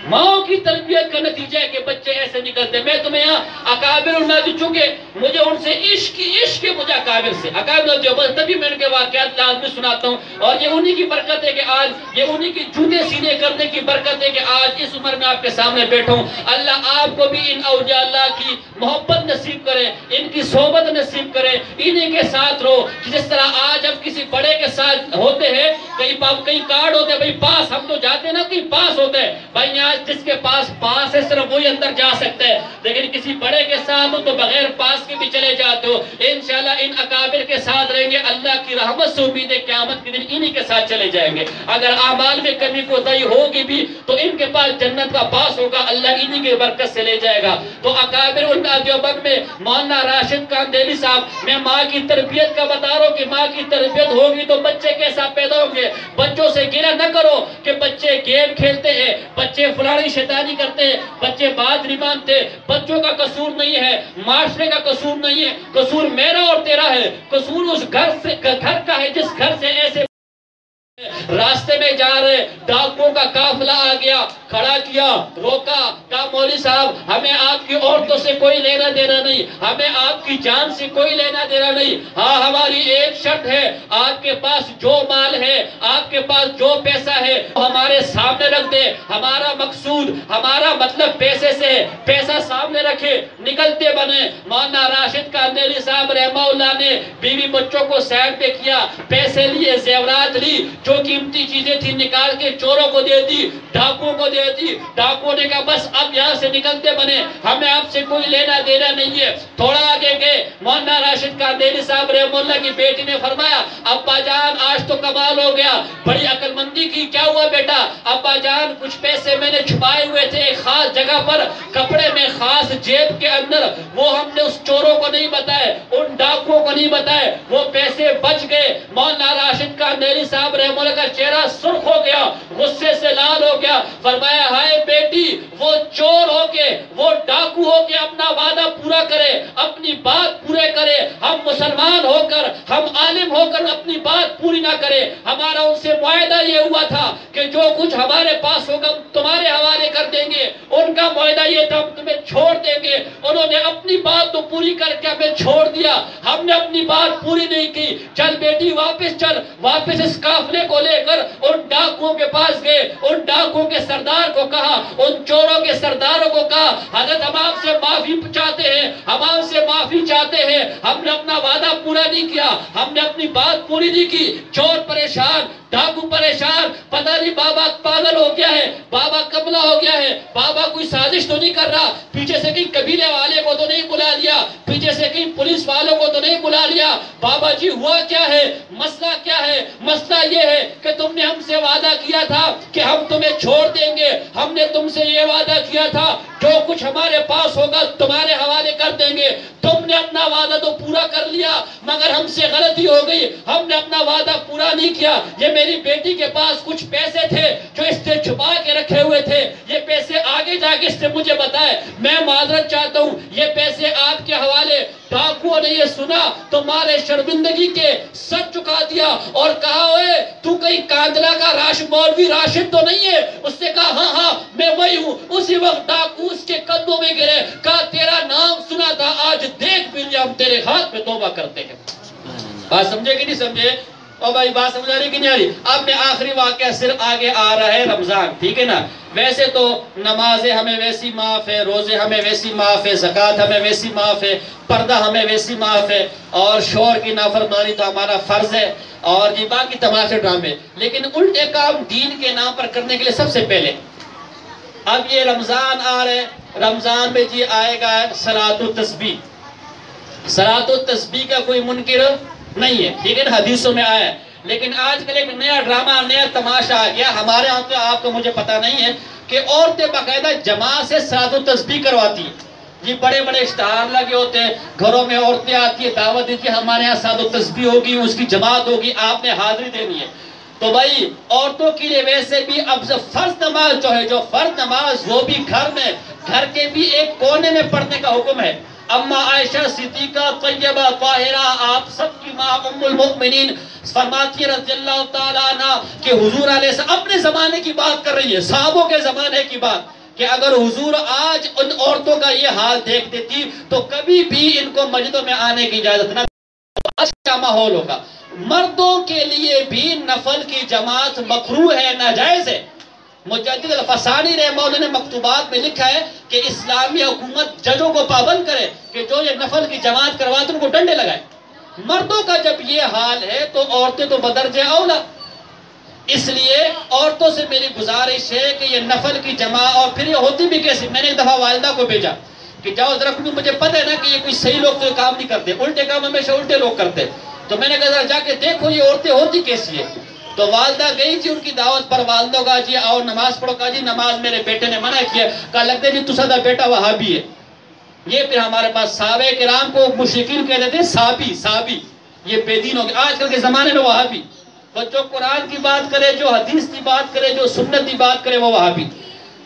ماں کی تربیت کا نتیجہ ہے کہ بچے ایسے نکلتے. میں تمہیں یہاں اکابر الماضی، چونکہ مجھے ان سے عشق مجھے اکابر سے، اکابر دیوبند، تبھی میں ان کے واقعات لازمی سناتا ہوں. اور یہ انہی کی برکت ہے کہ آج، یہ انہی کی جوتے سینے کرنے کی برکت ہے کہ آج اس عمر میں آپ کے سامنے بیٹھا ہوں. اللہ آپ کو بھی ان اولیاء اللہ کی محبت نصیب کرے، ان کی صحبت نصیب کرے، انہی کے ساتھ رہو. جس طرح آج ہم کسی بڑے کے ساتھ ہوتے ہیں، کئی کارڈ ہوتے ہیں، بھائی پاس، ہم تو جاتے ہیں نا کہیں پاس ہوتے ہیں، بھائی یہاں جس کے پاس پاس ہے صرف وہی اندر جا سکتا ہے، لیکن کسی بڑے کے ساتھ ہو تو بغیر پاس کے بھی چلے جاتے ہو. انشاءاللہ ان اکابر کے ساتھ رہیں گے، اللہ کی رحمت سے امید ہے قیامت کے دن انہی کے ساتھ چلے جائیں گے. اگر اعمال میں کمی کوتاہی ہوگی بھی تو ان کے پاس جنت کا پاس ہوگا، اللہ انہی کی برکت سے لے جائے گا. تو اکابر علماء دیوبند میں مولانا راشد قاندیلی صاحب، میں ماں کی تربیت کا بتا رہا ہوں کہ ماں کی تربیت ہوگی تو بچے کیسا پیدا ہوں گے. بچوں سے گرہ نہ کرو کہ بچے گیم کھیلتے ہیں، بچے فلانی شیطانی کرتے ہیں، بچے بات نہیں مانتے. بچوں کا قصور نہیں ہے، معاشرے کا قصور نہیں ہے، قصور میرا اور تیرا ہے. قصور اس گھر کا ہے جس گھر سے ایسے راستے میں جا رہے ڈاکوؤں کا قافلہ آ گیا، کھڑا کیا، روکا، کہا مولوی صاحب ہمیں آپ کی عورتوں سے کوئی لینا دینا نہیں، ہمیں آپ کی جان سے کوئی لینا دینا نہیں. ہاں ہماری ایک شرط ہے، آپ کے پاس جو مال ہے، آپ کے پاس جو پیسہ ہے ہمارے سامنے رکھ دے. ہمارا مقصود، ہمارا مطلب پیسے سے ہے، پیسہ سامنے رکھے، نکلتے بنے. مولانا راشد قاندیلی صاحب رحمہ اللہ نے بیوی بچوں کو سائڈ پہ کیا، پیسے لیے، زیورات لی، جو قیمتی چیزیں تھی نکال کے چوروں کو دے دی، ڈاکوؤں کو دے دی. ڈاکوؤں نے کہا بس اب یہاں سے نکلتے بنے، ہمیں آپ سے کوئی لینا دینا نہیں ہے. تھوڑا آگے گئے، مولانا راشد قاندیلی صاحب رحمہ اللہ کی بیٹی نے فرمایا، ابا جان آج تو کمال ہو گیا، بڑی عقل مندی کی. کیا ہوا بیٹا؟ ابا جان کچھ پیسے میں نے چھپائے ہوئے تھے ایک خاص جگہ پر، کپڑے میں خاص جیب کے اندر، وہ ہم نے اس چوروں کو نہیں بتائے، ان ڈاکوؤں کو نہیں بتائے، وہ پیسے بچ گئے. مولانا راشد قاندیلی صاحب رحمہ اللہ کا چہرہ سرخ ہو گیا، غصے سے لال ہو گیا. فرمایا ہائے بیٹی، وہ چور ہو کے، وہ ڈاکو ہو کے اپنا وعدہ پورا کرے، اپنی بات پورے کرے، ہم مسلمان ہو کر، ہم عالم ہو کر اپنی بات پوری نہ کرے. ہمارا ان سے معاہدہ یہ ہوا تھا کہ جو کچھ ہمارے پاس ہوگا تمہارے حوالے کر دیں گے. ان کا معاہدہ یہ تھا ہم تمہیں چھوڑ دیں گے. انہوں نے اپنی بات تو پوری کر کے ہمیں چھوڑ دیا، ہم نے اپنی بات پوری نہیں کی. چل بیٹی واپس چل واپس اس قافلے کو لے کر ان ڈاکوؤں کے پاس گئے، ان ڈاکوؤں کے سردار کو کہا، ان چوروں کے سرداروں کو کہا حضرت ہم آپ سے معافی چاہتے ہیں، ہم آپ سے معافی چاہتے ہیں، ہم نے اپنا وعدہ پورا نہیں کیا، ہم نے اپنی بات پوری نہیں کی۔ چور پریشان، ڈاکو پریشان، پتہ نہیں بابا پاگل ہو گیا ہے، بابا کملا ہو گیا ہے، بابا کوئی سازش تو نہیں کر رہا، پیچھے سے کہیں قبیلے والے کو تو نہیں بلا لیا، پیچھے سے کہیں پولیس والوں کو تو نہیں بلا لیا، بابا جی ہوا کیا ہے، مسئلہ کیا ہے؟ مسئلہ یہ ہے کہ تم نے ہم سے وعدہ کیا تھا کہ ہم تمہیں چھوڑ دیں گے، ہم نے تم سے یہ وعدہ کیا تھا جو کچھ ہمارے پاس ہوگا تمہارے حوالے کر دیں گے، تم نے اپنا وعدہ تو پورا کر لیا مگر ہم سے غلطی ہو گئی، ہم نے اپنا وعدہ پورا نہیں کیا۔ یہ میری بیٹی کے پاس کچھ پیسے تھے جو اس نے چھپا کے رکھے ہوئے تھے، یہ پیسے آگے جا کے اس نے مجھے بتائے، میں معذرت چاہتا ہوں، یہ پیسے آپ کے حوالے۔ ڈاکوؤں نے یہ سنا تو مارے شرمندگی کے سر چکا دیا اور کہا اوے تو کہیں کاندلا کا مولوی راشد تو نہیں ہے؟ اس نے کہا ہاں ہاں میں وہی ہوں۔ اسی وقت ڈاکو اس کے قدموں میں گرے، کہا تیرا نام سنا تھا، آج دیکھ بھی لیا، ہم تیرے ہاتھ میں توبہ کرتے ہیں۔ بات سمجھے کہ نہیں سمجھے؟ اور بھائی بات سمجھ آ رہی کہ نہیں آ رہی؟ اب میں آخری واقعہ صرف آگے آ رہا ہے رمضان، ٹھیک ہے نا؟ ویسے تو نمازیں ہمیں ویسی معاف ہے، روزے ہمیں ویسی معاف ہے، زکوٰۃ ہمیں ویسی معاف ہے، پردہ ہمیں ویسی معاف ہے، اور شوہر کی نافرمانی تو ہمارا فرض ہے، اور یہ باقی تماشے ڈرامے، لیکن الٹے کام دین کے نام پر کرنے کے لیے سب سے پہلے اب یہ رمضان آ رہے، رمضان میں جی آئے گا صلاۃ التسبیح۔ صلاۃ التسبیح کا کوئی منکر نہیں ہے، ٹھیک ہے نا، حدیثوں میں آیا ہے، لیکن آج کل ایک نیا ڈرامہ، نیا تماشا آ گیا ہمارے ہاں، تو آپ کو مجھے پتا نہیں ہے کہ عورتیں باقاعدہ جماعت سے صلاۃ التسبیح کرواتی ہیں، جی بڑے بڑے اشتہار لگے ہوتے ہیں، گھروں میں عورتیں آتی ہیں، دعوت دیتی ہیں ہمارے یہاں صلاۃ التسبیح ہوگی، اس کی جماعت ہوگی، آپ نے حاضری دینی ہے۔ تو بھائی عورتوں کے لیے ویسے بھی اب فرض نماز جو ہے، جو فرض نماز وہ بھی گھر میں، گھر کے بھی ایک کونے میں پڑھنے کا حکم ہے۔ اما عائشہ صدیقہ طیبہ طاہرہ، آپ سب کی ماں ام المؤمنین، فرماتی رضی اللہ تعالیٰ عنہ کہ حضور علیہ السلام اپنے زمانے کی بات کر رہی ہے، صحابوں کے زمانے کی بات، کہ اگر حضور آج ان عورتوں کا یہ حال دیکھ دیتی تو کبھی بھی ان کو مسجدوں میں آنے کی اجازت نہ، آج کیا ماحول ہوگا۔ مردوں کے لیے بھی نفل کی جماعت مکروہ ہے، ناجائز ہے۔ مجدد الفسانی رحمہ اللہ نے مکتوبات میں لکھا ہے کہ اسلامی حکومت ججوں کو پابند کرے کہ جو یہ نفل کی جماعت کرواتے ان کو ڈنڈے لگائے۔ مردوں کا جب یہ حال ہے تو عورتیں تو بدرجہ اولا، اس لیے عورتوں سے میری گزارش ہے کہ یہ نفل کی جماعت، اور پھر یہ ہوتی بھی کیسی، میں نے ایک دفعہ والدہ کو بھیجا کہ جاؤ ذرا، کیونکہ مجھے پتہ ہے نا کہ یہ کوئی صحیح لوگ تو یہ کام نہیں کرتے، الٹے کام ہمیشہ الٹے لوگ کرتے، تو میں نے کہا ذرا جا کے دیکھو یہ عورتیں ہوتی کیسی ہے۔ تو والدہ گئی تھی ان کی دعوت پر، والدہ کہا جی آؤ نماز پڑھو، کہا جی نماز میرے بیٹے نے منع کیا، کہا لگتا ہے جی تسا بیٹا وہابی ہے۔ یہ پھر ہمارے پاس صحابہ کرام کو مشرکین کہتے تھے صحابی، یہ بے دین ہو گئے آج کل کے زمانے میں وہابی، تو جو قرآن کی بات کرے، جو حدیث کی بات کرے، جو سنت کی بات کرے وہ وہابی۔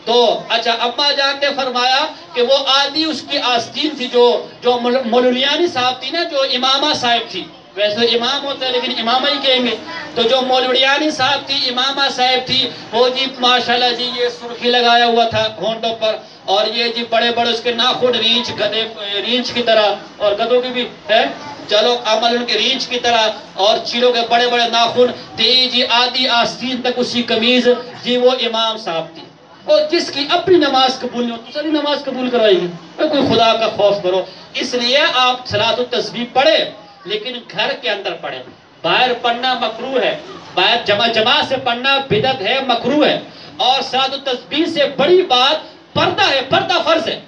تو اچھا اماں جان نے فرمایا کہ وہ آدھی اس کی آستین تھی، جو مولویانی صاحب تھی نا، جو امامہ صاحب تھی، ویسے امام ہوتا ہے لیکن امامہ ہی کہیں گے، تو جو مولویانی صاحب تھی، امامہ صاحب تھی، وہ جی ماشاءاللہ جی یہ سرخی لگایا ہوا تھا ہونٹوں پر، اور یہ جی بڑے بڑے اس کے ناخن ریچھ کی طرح، اور گدھوں کی بھی ہے، چلو عمل ان کے ریچھ کی طرح، اور چیلوں کے بڑے بڑے ناخن تھی جی، آدھی آستین تک اسی قمیض، جی وہ امام صاحب تھی۔ اور جس کی اپنی نماز قبول نہیں ہوتی، ساری نماز قبول کروائی گی، کوئی خدا کا خوف کرو۔ اس لیے آپ صلاۃ التسبیح پڑھے لیکن گھر کے اندر پڑھے، باہر پڑھنا مکروہ ہے، باہر جماعت سے پڑھنا بدعت ہے، مکروہ ہے۔ اور صلاۃ التسبیح سے بڑی بات پردہ ہے، پردہ فرض ہے،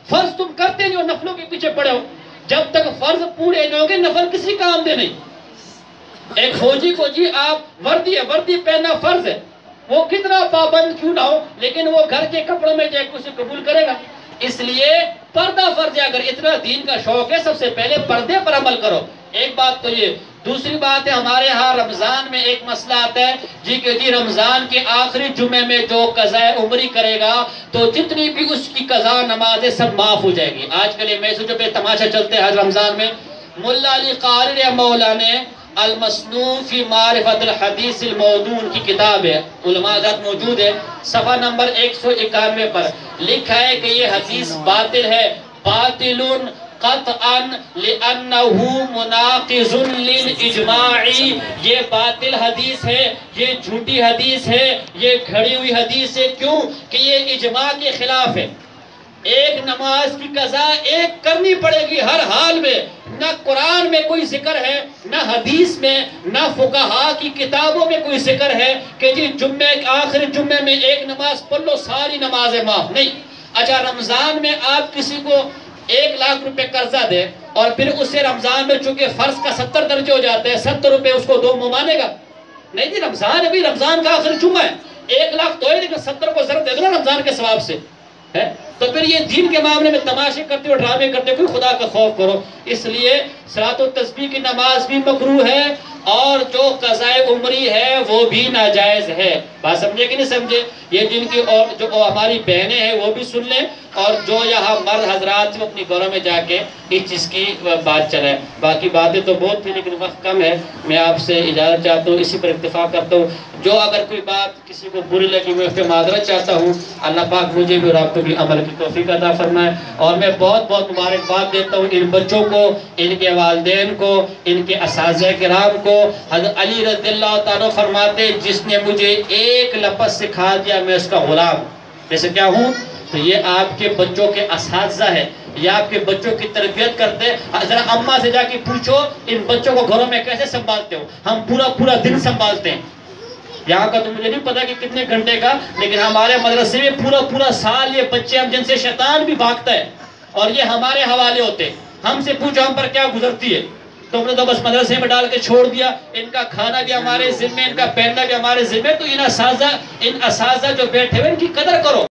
فرض تم کرتے نہیں ہو، نفلوں کے پیچھے پڑے ہو، جب تک فرض پورے نہیں ہوگے نفل کسی کام دے نہیں۔ ایک فوجی کو جی آپ وردی پہننا فرض ہے، وہ کتنا پابند کیوں نہ ہو، لیکن وہ گھر کے کپڑوں میں جائے اسے قبول کرے گا، اس لیے پردہ فرض ہے۔ اگر اتنا دین کا شوق ہے سب سے پہلے پردے پر عمل کرو، ایک بات تو یہ۔ دوسری بات ہے ہمارے ہاں رمضان میں ایک مسئلہ آتا ہے جی کہ جی رمضان کے آخری جمعے میں جو قضاء عمری کرے گا تو جتنی بھی اس کی قضا نمازیں سب معاف ہو جائے گی۔ آج کل یہ میسجوں پہ تماشا چلتے ہیں ہر رمضان میں۔ ملا علی قاری رحمہ اللہ نے المصنوع فی معرفت الحدیث الموضوع کی کتاب ہے، علماء حضرات موجود ہے، صفحہ نمبر 191 پر لکھا ہے کہ یہ حدیث باطل ہے، باطل قطعا لأنہو مناقض للإجماع، یہ باطل حدیث ہے، یہ جھوٹی حدیث ہے، یہ گھڑی ہوئی حدیث ہے۔ کیوں کہ یہ اجماع کے خلاف ہے۔ ایک نماز کی قضا ایک کرنی پڑے گی ہر حال میں، نہ قرآن میں کوئی ذکر ہے، نہ حدیث میں، نہ فقہاء کی کتابوں میں کوئی ذکر ہے کہ جی جمعے آخر جمعے میں ایک نماز پڑھ لو ساری نمازیں معاف، نہیں۔ اچھا رمضان میں آپ کسی کو 1,00,000 روپے قرضہ دے اور پھر اسے رمضان میں چونکہ فرض کا 70 درجے ہو جاتے ہیں، 70 روپے اس کو دو، وہ مانے گا؟ نہیں جی، رمضان ہے بھی، رمضان کا آخر جمعہ ہے، 1,00,000 تو ہے لیکن 70 کو ضرب دے دو نا رمضان کے ثواب سے ہے۔ تو پھر یہ دین کے معاملے میں تماشے کرتے ہو، ڈرامے کرتے ہو، کوئی خدا کا خوف کرو۔ اس لیے صلاۃ التسبیح کی نماز بھی مکروہ ہے اور جو قضاء عمری ہے وہ بھی ناجائز ہے۔ بات سمجھے کہ نہیں سمجھے؟ یہ جن کی اور جو ہماری بہنیں ہیں وہ بھی سن لیں، اور جو یہاں مرد حضرات ہیں اپنی گھروں میں جا کے اس چیز کی بات چلائیں۔ باقی باتیں تو بہت تھی لیکن وقت کم ہے، میں آپ سے اجازت چاہتا ہوں، اسی پر اکتفا کرتا ہوں۔ جو اگر کوئی بات کسی کو بری لگی میں اس پہ معذرت چاہتا ہوں، اللہ پاک مجھے بھی اور آپ کو بھی عمل کی توفیق عطا فرمائے۔ اور میں بہت بہت مبارکباد دیتا ہوں ان بچوں کو، ان کے والدین کو، ان کے اساتذہ کرام کو۔ حضرت علی رضی اللہ تعالیٰ فرماتے جس نے مجھے ایک لفظ سکھا دیا میں اس کا غلام جیسے کیا ہوں۔ تو یہ آپ کے بچوں کے اساتذہ ہے، یہ آپ کے بچوں کی تربیت کرتے ہیں۔ ذرا اماں سے جا کے پوچھو ان بچوں کو گھروں میں کیسے سنبھالتے ہو؟ ہم پورا دن سنبھالتے ہیں، یہاں کا تو مجھے نہیں پتا کہ کتنے گھنٹے کا، لیکن ہمارے مدرسے میں پورا سال یہ بچے ہم جن سے شیطان بھی بھاگتا ہے اور یہ ہمارے حوالے ہوتے ہیں۔ ہم سے پوچھو ہم پر کیا گزرتی ہے، تو ہم نے تو بس مدرسے میں ڈال کے چھوڑ دیا۔ ان کا کھانا بھی ہمارے ذمہ، ان کا پہننا بھی ہمارے ذمہ۔ تو ان اساتذہ جو بیٹھے ہوئے ان کی قدر کرو۔